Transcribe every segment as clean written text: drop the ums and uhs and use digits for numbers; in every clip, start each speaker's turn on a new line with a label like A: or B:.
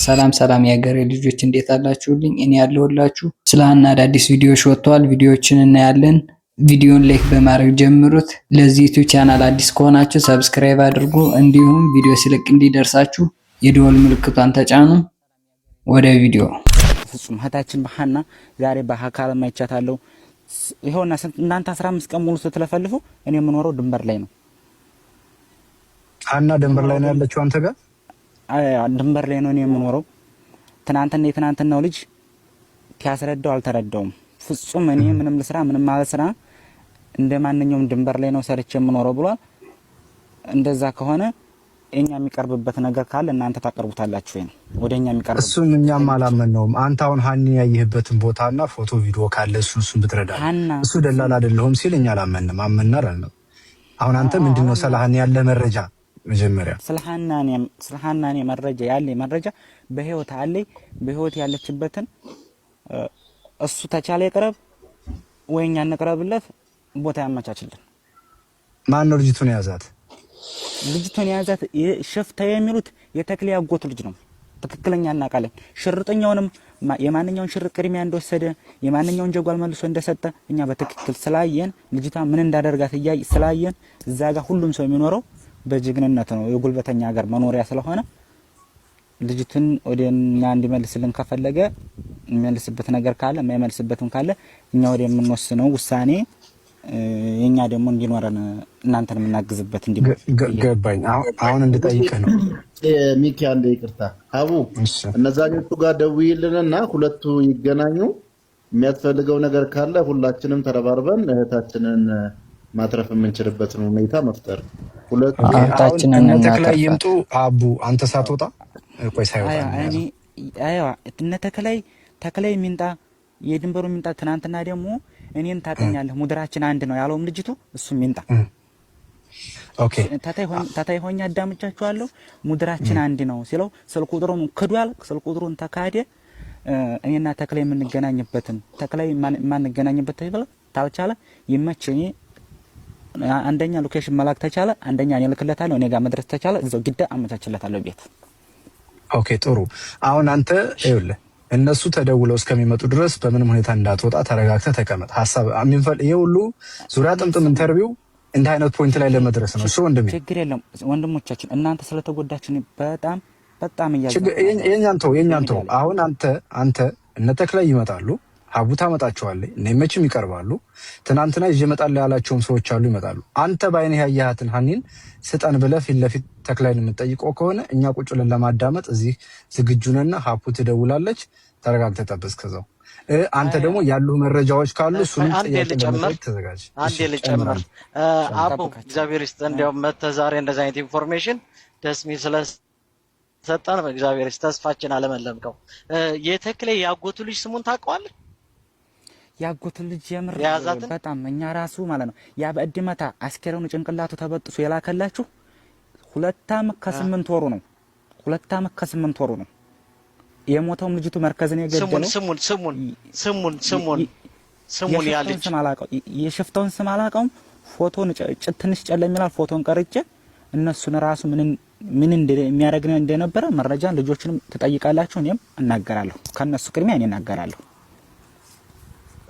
A: ሰላም ሰላም የሀገሬ ልጆች እንዴት አላችሁልኝ? እኔ ያለሁላችሁ ስለ ሀና አዳዲስ ቪዲዮዎች ወጥተዋል። ቪዲዮዎችን እናያለን። ቪዲዮን ላይክ በማድረግ ጀምሩት። ለዚህ ዩቲዩብ ቻናል አዲስ ከሆናችሁ ሰብስክራይብ አድርጉ። እንዲሁም ቪዲዮ ሲለቅ እንዲደርሳችሁ የደወል ምልክቷን ተጫኑ። ወደ ቪዲዮ
B: ፍጹም እህታችን በሀና ዛሬ በአካል ማይቻታለሁ። ይኸውና እናንተ 15 ቀን ሙሉ ስትለፈልፉ እኔ የምኖረው ድንበር ላይ ነው።
C: ሀና ድንበር ላይ ነው ያለችው አንተ ጋር?
B: ድንበር ላይ ነው የምኖረው። ትናንትናው ልጅ ሲያስረዳው አልተረዳውም። ፍጹም እኔ ምንም ልስራ ምንም ማለት ስራ እንደማንኛውም ድንበር ላይ ነው ሰርቼ የምኖረው ብሏል። እንደዛ ከሆነ እኛ የሚቀርብበት ነገር ካለ እናንተ ታቀርቡታላችሁ ወይ ነው ወደኛ የሚቀርብ?
C: እሱን እኛም አላመነውም። አንተ አሁን ሀኒ ያየህበትን ቦታና ፎቶ ቪዲዮ ካለ እሱን ብትረዳ እሱ ደላላ አይደለሁም ሲል እኛ አላመንም። አመናር አልነው። አሁን አንተ ምንድነው ስለ ሀኒ ያለ መረጃ? መጀመሪያ ስለ
B: ሀናኔ መረጃ በህይወት አለኝ። በህይወት ያለችበትን እሱ ተቻለ ይቅረብ ወይኛ እንቅረብለት ቦታ ያመቻችልን።
C: ማን ነው ልጅቱን ያዛት?
B: ልጅቱን ያዛት ሽፍታ የሚሉት የተክሌ ያጎቱ ልጅ ነው። ትክክለኛ እናውቃለን። ሽርጥኛውንም የማንኛውን ሽርጥ ቅድሚያ እንደወሰደ የማንኛውን ጀጓል መልሶ እንደሰጠ እኛ በትክክል ስላየን ልጅቷ ምን እንዳደርጋት ስላየን እዛ ጋር ሁሉም ሰው የሚኖረው በጅግንነት ነው። የጉልበተኛ ሀገር መኖሪያ ስለሆነ ልጅቱን ወደኛ እንዲመልስልን ከፈለገ የሚመልስበት ነገር ካለ የማይመልስበትም ካለ እኛ ወደ የምንወስነው ውሳኔ የኛ ደግሞ እንዲኖረን እናንተን የምናግዝበት
C: ገባኝ። አሁን እንድጠይቅህ ነው
D: ሚኪ። አንዴ ይቅርታ አቡ፣ እነዛኞቹ ጋር ደውይልንና ሁለቱ ይገናኙ። የሚያስፈልገው ነገር ካለ ሁላችንም ተረባርበን እህታችንን ማትረፍ የምንችልበትን ሁኔታ መፍጠር። ሁለቱ
A: እህታችንን
C: ተክላይ ይምጡ። አቡ አንተ ሳትወጣ ቆይ ሳይወጣ
B: እነ ተክላይ ሚንጣ የድንበሩ ሚንጣ። ትናንትና ደግሞ እኔን ታቀኛለህ ሙድራችን አንድ ነው ያለውም ልጅቱ እሱ ሚንጣ።
C: ኦኬ
B: ታታይ ሆኛ አዳምጫችኋለሁ። ሙድራችን አንድ ነው ሲለው ስልክ ቁጥሩን ክዷል። ስልክ ቁጥሩን ተካደ። እኔና ተክላይ የምንገናኝበትን ተክላይ ማንገናኝበት ይበል ታልቻለ ይመችኝ። አንደኛ ሎኬሽን መላክ ተቻለ፣ አንደኛ እኔ ልክለታለሁ። እኔ ጋር መድረስ ተቻለ እዛው ግዳ አመቻችለታለሁ ቤት።
C: ኦኬ ጥሩ። አሁን አንተ ይኸውልህ እነሱ ተደውለው እስከሚመጡ ድረስ በምንም ሁኔታ እንዳትወጣ ተረጋግተህ ተቀመጥ። ሐሳብ ይሄ ሁሉ ዙሪያ ጥምጥም ኢንተርቪው እንደ አይነት ፖይንት ላይ ለመድረስ ነው። እሱ ወንድሜ ችግር
B: የለም ወንድሞቻችን፣ እናንተ ስለተጎዳችሁ በጣም
C: የኛን ተው። አሁን አንተ እነ ተክላይ ይመጣሉ፣ ሀቡ ታመጣቸዋለህ፣ እነ መችም ይቀርባሉ። ትናንትና ይዤ እመጣለሁ ያላቸውም ሰዎች አሉ፣ ይመጣሉ። አንተ ባይነህ ያያሃትን ሀኒን ስጠን ብለህ ፊት ለፊት ተክላይን የምትጠይቀው ከሆነ እኛ ቁጭ ብለን ለማዳመጥ እዚህ ዝግጁ ነን። ሀቡ ትደውላለች፣ ተረጋግተህ ጠብቅ። ከዛው አንተ ደግሞ ያሉ መረጃዎች ካሉ እሱንም ጥያቄ ተዘጋጅ።
E: አንዴ ልጨምር አቡ፣ እግዚአብሔር ይስጥ። እንዲያውም መተህ ዛሬ እንደዚህ አይነት ኢንፎርሜሽን ደስ የሚል ስለሰጠን እግዚአብሔር ይስጥ። ተስፋችን አለመለምከው። የተክሌ ያጎቱ ልጅ ስሙን ታውቀዋለህ?
B: ያጎቱ ልጅ የምር በጣም እኛ ራሱ ማለት ነው ያ በእድመታ አስከሬኑ ጭንቅላቱ ተበጥሶ የላከላችሁ 2 ዓመት ከ8 ወሩ ነው። 2 ዓመት ከ8 ወሩ ነው የሞተውም ልጅቱ መርከዝን የገደለው። ስሙን ያለች ስም አላውቀው፣ የሽፍታውን ስም አላውቀውም። ፎቶን ትንሽ ጨለም ይላል። ፎቶን ቀርጬ እነሱን ራሱ ምን እንደሚያደርግ እንደነበረ መረጃ ልጆችንም ትጠይቃላችሁ፣ እኔም እናገራለሁ። ከነሱ ቅድሚያ እኔ እናገራለሁ።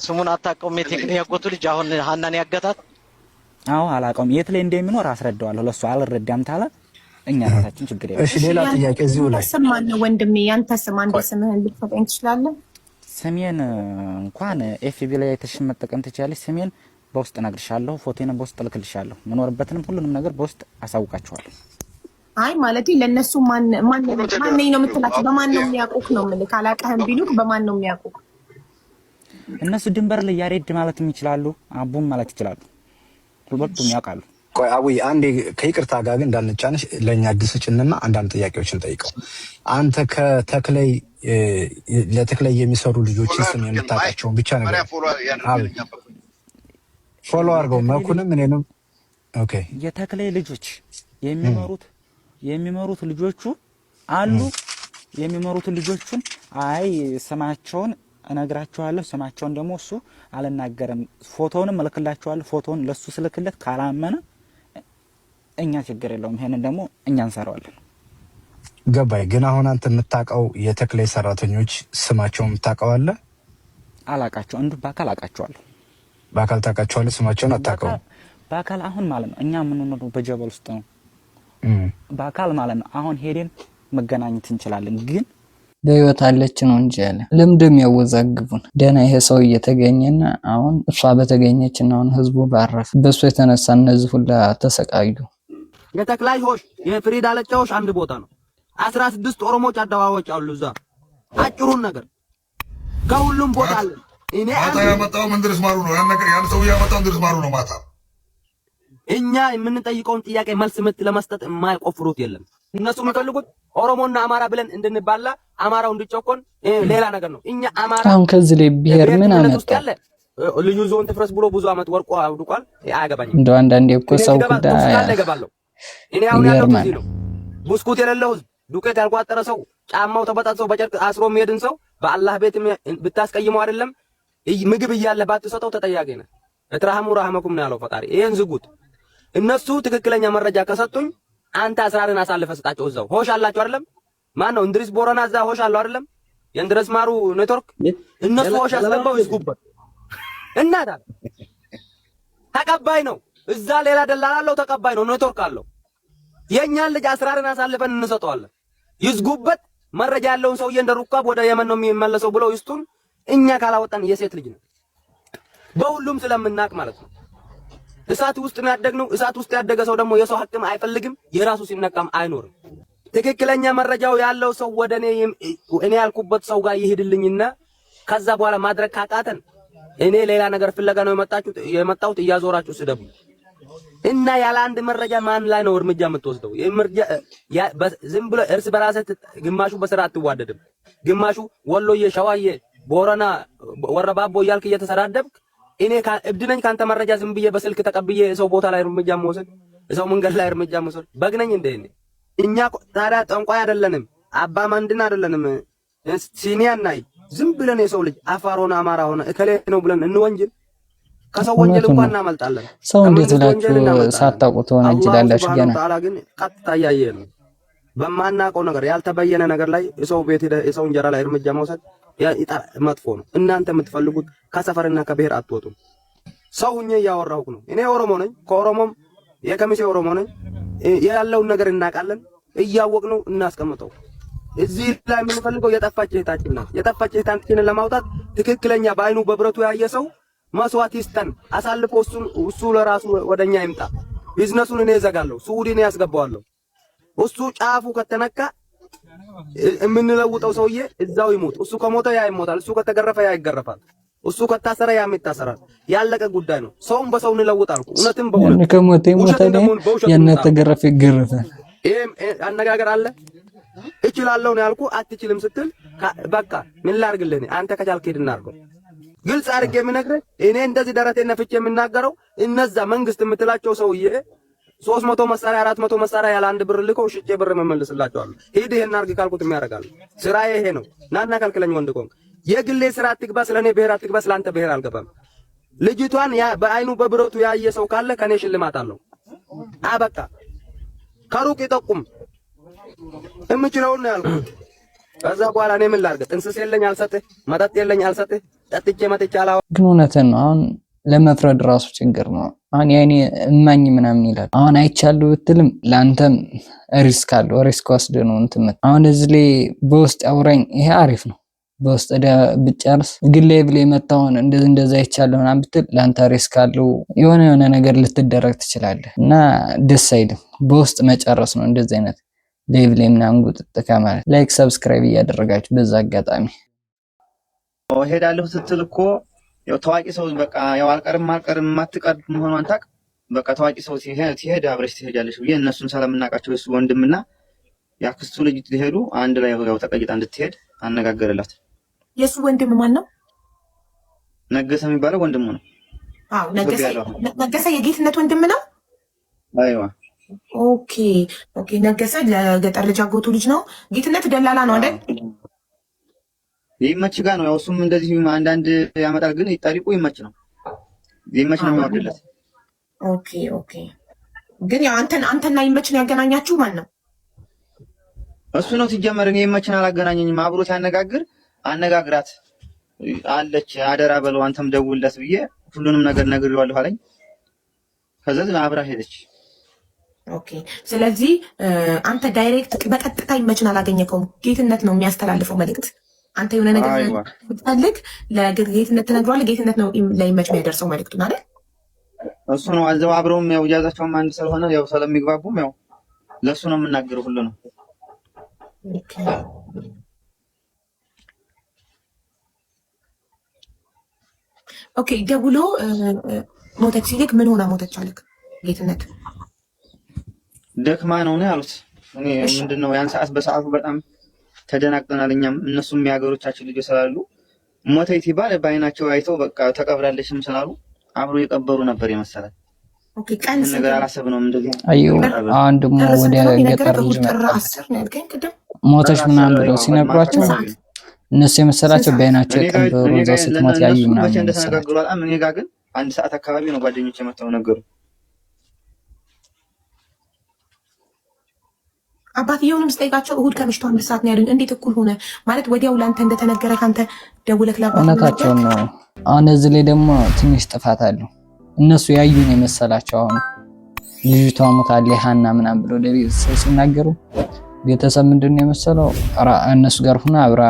E: ስሙን አታውቀውም? የቴክኒክ ያጎቱ ልጅ አሁን ሀናን ያገታት?
B: አዎ አላውቀውም። የት ላይ እንደሚኖር አስረዳዋለሁ። ለሱ አልረዳም ታላ እኛ ራሳችን ችግር የለም።
C: እሺ ሌላ ጥያቄ እዚሁ ላይ
F: ስም ማነው ወንድሜ? ያንተ ስም አንድ ስምህን ልትሰጠኝ ትችላለህ?
B: ስሜን እንኳን ኤፍቢ ላይ ተሽመጠቀም ትችላለሽ። ስሜን በውስጥ እነግርሻለሁ፣ ፎቶዬን በውስጥ እልክልሻለሁ፣ መኖርበትንም ሁሉንም ነገር በውስጥ አሳውቃችኋለሁ።
F: አይ ማለቴ ለነሱ ማን ነኝ ነው የምትላቸው? በማን ነው የሚያውቁክ ነው የምልህ። አላውቅህም ቢሉክ በማን ነው የሚያውቁክ?
B: እነሱ ድንበር ላይ ያሬድ ማለት ይችላሉ፣ አቡም ማለት ይችላሉ። ሁለቱም ያውቃሉ።
C: ቆይ አዊ አንዴ ከይቅርታ ጋር ግን እንዳንጫነሽ ለኛ አዲስጭንና አንዳንድ ጥያቄዎችን ጠይቀው። አንተ ለተክላይ የሚሰሩ ልጆችን ስም የምታውቃቸውን ብቻ ነገር ፎሎ አድርገው መኩንም እኔንም። ኦኬ
B: የተክላይ ልጆች የሚመሩት ልጆቹ አሉ። የሚመሩት ልጆቹን አይ ስማቸውን እነግራችኋለሁ። ስማቸውን ደግሞ እሱ አልናገርም። ፎቶውንም እልክላችኋለሁ። ፎቶውን ለሱ ስልክለት ካላመነ እኛ ችግር የለውም። ይሄንን ደግሞ እኛ እንሰራዋለን።
C: ገባይ። ግን አሁን አንተ የምታውቀው የተክሌ ሰራተኞች ስማቸውን የምታውቀው አለ?
B: አላቃቸው እንዱ በአካል አውቃቸዋለሁ።
C: በአካል ታውቃቸዋለህ? ስማቸውን አታውቀውም?
B: በአካል አሁን ማለት ነው እኛ የምንኖረው በጀበል ውስጥ ነው። በአካል ማለት ነው አሁን ሄደን መገናኘት እንችላለን። ግን
A: በህይወት አለች ነው እንጂ ያለ ለምንድን ያወዛግቡን? ደህና ይሄ ሰው እየተገኘና አሁን እሷ በተገኘችና አሁን ህዝቡ ባረፈ በሱ የተነሳ እነዚህ ሁላ ተሰቃዩ።
G: የተክላይ ሆሽ የፍሪዳ ለጫዎች አንድ ቦታ ነው። 16 ኦሮሞች አደባባዮች አሉ። እዛ አጭሩን ነገር ከሁሉም ቦታ አለ። እኔ
H: ማታ ያመጣው እንድርስ ማሩ ነው ያን ነገር ያን ሰው ያመጣው እንድርስ ማሩ ነው። ማታ
G: እኛ የምንጠይቀውን ጥያቄ መልስ ምት ለመስጠት የማይቆፍሩት የለም። እነሱ የሚፈልጉት ኦሮሞና አማራ ብለን እንድንባላ አማራው እንዲጨቆን ሌላ ነገር ነው። እኛ አማራ
A: አሁን ከዚህ ላይ ብሄር ምን አመጣ?
G: ልዩ ዞን ትፍረስ ብሎ ብዙ አመት ወርቆ አውድቋል። አያገባኝም።
A: እንደው አንዳንዴ እኮ ሰው ጉዳይ
G: ያገባለሁ። እኔ አሁን ያለው እዚህ ነው። ብስኩት የሌለው ህዝብ፣ ዱቄት ያልቋጠረ ሰው፣ ጫማው ተበጣጥሶ በጨርቅ አስሮ የሚሄድን ሰው በአላህ ቤት ብታስቀይመው አይደለም ምግብ እያለ ባትሰጠው ተጠያቂ ነህ። እትራህሙ ረህመኩም ነው ያለው ፈጣሪ። ይሄን ዝጉት። እነሱ ትክክለኛ መረጃ ከሰጡኝ አንተ አስራርን አሳልፈህ ስጣቸው። እዛው ሆሽ አላችሁ አይደለም? ማን ነው እንድሪስ ቦረና እዛ ሆሽ አለው አይደለም? የእንድሪስ ማሩ ኔትወርክ እነሱ ሆሽ አስገባው ይዝጉበት። እናታ ተቀባይ ነው እዛ ሌላ ደላላ አለው፣ ተቀባይ ነው፣ ኔትወርክ አለው። የኛን ልጅ አስራርን አሳልፈን እንሰጠዋለን። ይዝጉበት። መረጃ ያለውን ሰውዬ እንደ ሩካብ ወደ የመን ነው የሚመለሰው ብለው ይስጡን። እኛ ካላወጣን የሴት ልጅ ነው በሁሉም ስለምናቅ ማለት ነው። እሳት ውስጥ ነው ያደግነው። እሳት ውስጥ ያደገ ሰው ደግሞ የሰው ሐቅም አይፈልግም፣ የራሱ ሲነቃም አይኖርም። ትክክለኛ መረጃው ያለው ሰው ወደ እኔ ያልኩበት ሰው ጋር ይሄድልኝና ከዛ በኋላ ማድረግ ካቃተን እኔ ሌላ ነገር ፍለጋ ነው የመጣሁት እያዞራችሁ ስደቡ እና ያለ አንድ መረጃ ማን ላይ ነው እርምጃ የምትወስደው? ዝም ብሎ እርስ በራስህ ግማሹ በስራ አትዋደድም፣ ግማሹ ወሎዬ፣ ሸዋዬ፣ ቦረና፣ ወረባቦ እያልክ እየተሰዳደብክ እኔ እብድ ነኝ ካንተ መረጃ ዝም ብዬ በስልክ ተቀብዬ ሰው ቦታ ላይ እርምጃ መውሰድ፣ ሰው መንገድ ላይ እርምጃ መውሰድ በግነኝ እንደ እኛ ታዲያ ጠንቋይ አይደለንም፣ አባ ማንድን አይደለንም። ሲኒያን ናይ ዝም ብለን የሰው ልጅ አፋር ሆነ አማራ ሆነ እከሌ ነው ብለን እንወንጅል። ከሰው ወንጀል እንኳን እናመልጣለን።
A: ሰው እንዴት ብላችሁ ሳታውቁት ሆነ እንችላላችሁ። ገና
G: ታላ ግን ቀጥታ ያየ ነው በማናውቀው ነገር ያልተበየነ ነገር ላይ የሰው ቤት የሰው እንጀራ ላይ እርምጃ መውሰድ መጥፎ ነው። እናንተ የምትፈልጉት ከሰፈርና ከብሔር አትወጡም። ሰው ሁኜ እያወራሁ ነው። እኔ ኦሮሞ ነኝ፣ ከኦሮሞም የከሚሴ ኦሮሞ ነኝ። ያለውን ነገር እናውቃለን፣ እያወቅነው እናስቀምጠው። እዚህ ላይ የምንፈልገው የጠፋች እህታችን ናት። የጠፋች እህታችንን ለማውጣት ትክክለኛ በአይኑ በብረቱ ያየ ሰው መስዋዕት ይስጠን። አሳልፎ እሱ ለራሱ ወደኛ ይምጣ። ቢዝነሱን እኔ እዘጋለሁ፣ ሱዲ እኔ ያስገባዋለሁ። እሱ ጫፉ ከተነካ የምንለውጠው ሰውዬ እዛው ይሞት። እሱ ከሞተ ያ ይሞታል፣ እሱ ከተገረፈ ያ ይገረፋል፣ እሱ ከታሰረ ያም ይታሰራል። ያለቀ ጉዳይ ነው። ሰውን በሰው እንለውጣል። እውነትም በእውነት
A: ከሞተ ይሞታል፣ ያነ ተገረፈ ይገረፋል።
G: ይሄ አነጋገር አለ። እችላለሁ ነው ያልኩ። አትችልም ስትል በቃ ምን ላድርግልህ? አንተ ከቻልክ ሄድ እናድርገው። ግልጽ አድርጌ የምነግርህ እኔ እንደዚህ ደረቴን ነፍቼ የምናገረው እነዛ መንግስት የምትላቸው ሰውዬ 300 መሳሪያ 400 መሳሪያ ያለ አንድ ብር ልከው ሽጬ ብር መመልስላቸዋለሁ። ሂድ ይሄን አድርግ ካልኩት የሚያደርጋሉ። ስራዬ ይሄ ነው። ናና ከልክለኝ ወንድ ቆም። የግሌ ስራ አትግባ፣ ስለኔ ብሔር አትግባ፣ ስላንተ ብሔር አልገባም። ልጅቷን በአይኑ በብረቱ ያየ ሰው ካለ ከኔ ሽልማት አለው። አበቃ። ከሩቅ ይጠቁም። የምችለውን ነው ያልኩት። ከዛ በኋላ እኔ ምን ላድርግ? ጥንስስ የለኝ አልሰጥህ፣ መጠጥ የለኝ አልሰጥህ፣ ጠጥቼ መጥቼ አላው።
A: ግን እውነትን ነው። አሁን ለመፍረድ ራሱ ችግር ነው። አሁን ያኔ እማኝ ምናምን ይላል። አሁን አይቻለሁ ብትልም ለአንተም ሪስክ አለው። ሪስክ ወስደ ነው እንትን አሁን እዚህ ላይ በውስጥ አውራኝ ይሄ አሪፍ ነው። በውስጥ ብጨርስ ግን ላይ ብለ የመጣውን እንደዛ አይቻለሁ ምናምን ብትል ለአንተ ሪስክ አለው። የሆነ ነገር ልትደረግ ትችላለህ እና ደስ አይልም። በውስጥ መጨረስ ነው እንደዚህ አይነት ሌቭል ምናምን ጉጥጥ ከማለት ላይክ ሰብስክራይብ እያደረጋችሁ በዛ አጋጣሚ
I: ሄዳለሁ ስትል እኮ ያው ታዋቂ ሰው በቃ ያው አልቀርም ማትቀር መሆኗን ታውቅ። በቃ ታዋቂ ሰው ሲሄድ አብረሽ ትሄጃለሽ ብዬ እነሱን ስለምናውቃቸው እሱ ወንድምና ያክስቱ ልጅ ሊሄዱ አንድ ላይ ያው ተቀይጣ እንድትሄድ አነጋገርላት።
F: የሱ ወንድም ማን ነው?
I: ነገሰ የሚባለው ወንድሙ ነው።
F: አዎ ነገሰ የጌትነት ወንድም ነው።
I: አይዋ
F: ኦኬ ነገሰ ለገጠር ልጅ አጎቱ ልጅ ነው። ጌትነት ደላላ ነው አይደል?
I: ይመች ጋር ነው። ያው እሱም እንደዚህ አንዳንድ ያመጣል፣ ግን ይጣሪቁ ይመች ነው። ይመች ነው የሚወርድለት።
F: ኦኬ ግን ያው አንተና ይመችን ያገናኛችሁ ማን ነው?
I: እሱ ነው ሲጀመር። እኔ መቼም አላገናኘኝም። አብሮት ያነጋግር አነጋግራት አለች አደራ በለው አንተም ደውልለት ብዬ ሁሉንም ነገር ነግሬዋለሁ አለኝ። ከዛ አብራ ሄደች።
F: ኦኬ። ስለዚህ አንተ ዳይሬክት በቀጥታ ይመችን አላገኘከውም። ጌትነት ነው የሚያስተላልፈው መልእክት። አንተ የሆነ ነገር ስትፈልግ ለጌትነት ትነግረዋለህ። ጌትነት ነው ለይመች የሚያደርሰው መልእክቱን አይደል?
I: እሱ ነው አዘው አብረውም ያው እጃዛቸውም አንድ ስለሆነ ያው ስለሚግባቡም ያው ለሱ ነው የምናገረው ሁሉ ነው።
F: ኦኬ። ደውሎ ሞተች ሲልክ ምን ሆና ሞተች አለክ? ጌትነት
I: ደክማ ነው ያሉት። እኔ ምንድነው ያን ሰዓት በሰዓቱ በጣም ተደናቅተናል። እኛም እነሱም የሀገሮቻችን ልጆች ስላሉ ሞተች ሲባል በአይናቸው አይተው በቃ ተቀብራለችም ስላሉ አብሮ የቀበሩ ነበር የመሰለን።
F: ኦኬ። ቀን
I: ነገር አላሰብነውም እንደዚህ።
A: አየሁ አሁን ደግሞ ወደ ገጠር ልጅ ሞተች ምናምን ብለው ሲነግሯቸው እነሱ የመሰላቸው በአይናቸው የቀበሩ እዛው ስትሞት ያዩ ምናምን
I: እንደተነጋገሩ በጣም እኔ ጋር ግን 1 ሰዓት አካባቢ ነው ጓደኞቼ መተው ነገሩ።
F: አባትየውንም ስጠይቃቸው እሑድ ከምሽቱ 1 ሰዓት ነው ያሉኝ። እንዴት እኩል ሆነ ማለት ወዲያው ላንተ እንደተነገረ ካንተ ደውለህ ለአባትየው
A: እውነታቸውን ነው። አሁን እዚህ ላይ ደግሞ ትንሽ ጥፋት አለው። እነሱ ያዩን የመሰላቸው አሁን ልጅቷ ሞታለች ሀና ምናምን ብለው ለቤተሰብ ሲናገሩ ቤተሰብ ምንድን ነው የመሰለው እነሱ ጋር ሆና አብራ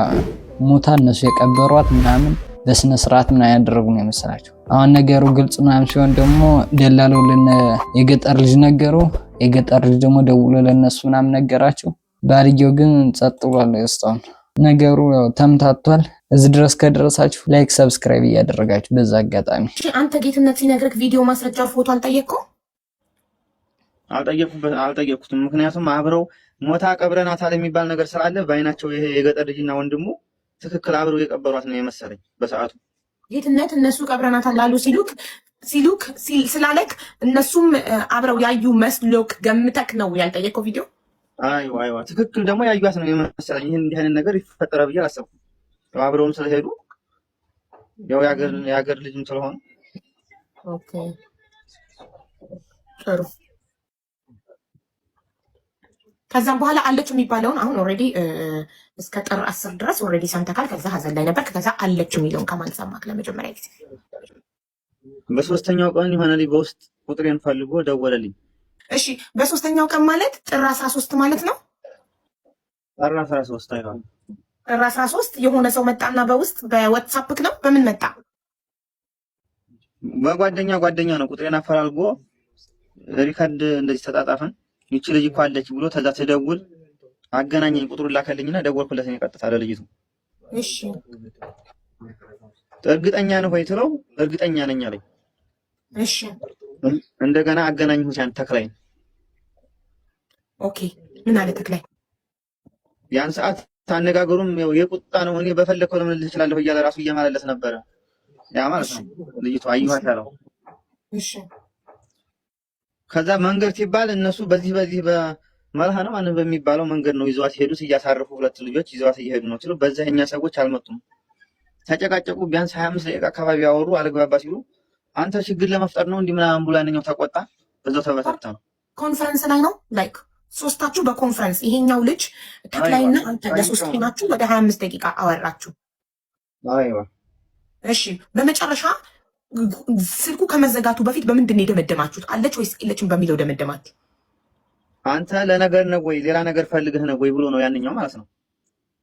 A: ሞታ እነሱ የቀበሯት ምናምን በስነ ስርዓት ምናምን ያደረጉ ነው የመሰላቸው። አሁን ነገሩ ግልጽ ምናምን ሲሆን ደግሞ ደላለው የገጠር ልጅ ነገሩ። የገጠር ልጅ ደግሞ ደውሎ ለነሱ ምናምን ነገራቸው። ባልየው ግን ጸጥ ብሏል። እስካሁን ነገሩ ያው ተምታቷል። እዚህ ድረስ ከደረሳችሁ ላይክ ሰብስክራይብ እያደረጋችሁ በዛ አጋጣሚ
F: አንተ ጌትነት ሲነግርህ ቪዲዮ ማስረጃ ፎቶ አልጠየቅኩም?
I: አልጠየቅኩትም። ምክንያቱም አብረው ሞታ ቀብረናታል የሚባል ነገር ስላለ በአይናቸው ይሄ የገጠር ልጅና ወንድሙ ትክክል አብረው የቀበሯት ነው የመሰለኝ በሰዓቱ።
F: ጌትነት እነሱ ቀብረናታል ላሉ ሲሉክ ስላለክ እነሱም አብረው ያዩ መስሎክ ገምተክ ነው ያልጠየቀው ቪዲዮ?
I: አይዋ ትክክል ደግሞ ያዩት ነው የመሰለኝ። ይሄን እንዲህ አይነት ነገር ይፈጠራል ብዬ አላሰብኩም። አብረውም ስለሄዱ ያው የሀገር ልጅም ስለሆነ።
F: ኦኬ ጥሩ። ከዛም በኋላ አለች የሚባለውን አሁን ኦልሬዲ እስከ ጥር 10 ድረስ ኦልሬዲ ሰምተካል። ከዛ ሀዘን ላይ ነበር። ከዛ አለች የሚለውን ከማን ሰማክ ለመጀመሪያ ጊዜ?
I: በሶስተኛው ቀን የሆነ ልጅ በውስጥ ቁጥሬን ፈልጎ ደወለልኝ።
F: እሺ በሶስተኛው ቀን ማለት ጥር 13 ማለት ነው?
I: ጥር 13 አይሆን
F: ጥር 13 የሆነ ሰው መጣና በውስጥ በዋትስአፕክ ነው በምን መጣ?
I: ጓደኛ ነው ቁጥሬን አፈላልጎ ሪከርድ እንደዚህ ተጣጣፈን። ይቺ ልጅ እኮ አለች ብሎ ተዛ ተደውል አገናኘኝ። ቁጥሩን ላከልኝና ደወልኩለት ነው ቀጥታ ለልጅቱ።
F: እሺ
I: እርግጠኛ ነህ ወይ ትለው እርግጠኛ ነኝ አለኝ።
F: እሺ
I: እንደገና አገናኝሁት ያን ተክላይ።
F: ኦኬ ምን አለ ተክላይ?
I: ያን ሰዓት ታነጋገሩም የቁጣ ነው። እኔ በፈለከው ለምን ልጅ እችላለሁ እያለ ራሱ እየማለለት ነበረ። ያ ማለት ነው ልጅቱ አዩሃት አለው።
F: እሺ
I: ከዛ መንገድ ሲባል እነሱ በዚህ በመርሃ ነው ማንን በሚባለው መንገድ ነው ይዘዋት ሄዱት። እያሳረፉ 2 ልጆች ይዘዋት እየሄዱ ነው ሲሉ በዛ እኛ ሰዎች አልመጡም። ተጨቃጨቁ። ቢያንስ 25 ደቂቃ አካባቢ ያወሩ። አልግባባ ሲሉ አንተ ችግር ለመፍጠር ነው እንዲህ ምናምን ብሎ ያንኛው ተቆጣ። በዛው ተበታተኑ።
F: ኮንፈረንስ ላይ ነው ላይክ ሶስታችሁ በኮንፈረንስ ይሄኛው ልጅ ተክላይና አንተ ለሶስት ሆናችሁ ወደ 25 ደቂቃ አወራችሁ።
I: አይዋ
F: እሺ በመጨረሻ ስልኩ ከመዘጋቱ በፊት በምንድን ነው የደመደማችሁት? አለች ወይስ የለችም በሚለው ደመደማችሁ?
I: አንተ ለነገር ነው ወይ ሌላ ነገር ፈልገህ ነው ወይ ብሎ ነው ያንኛው ማለት ነው።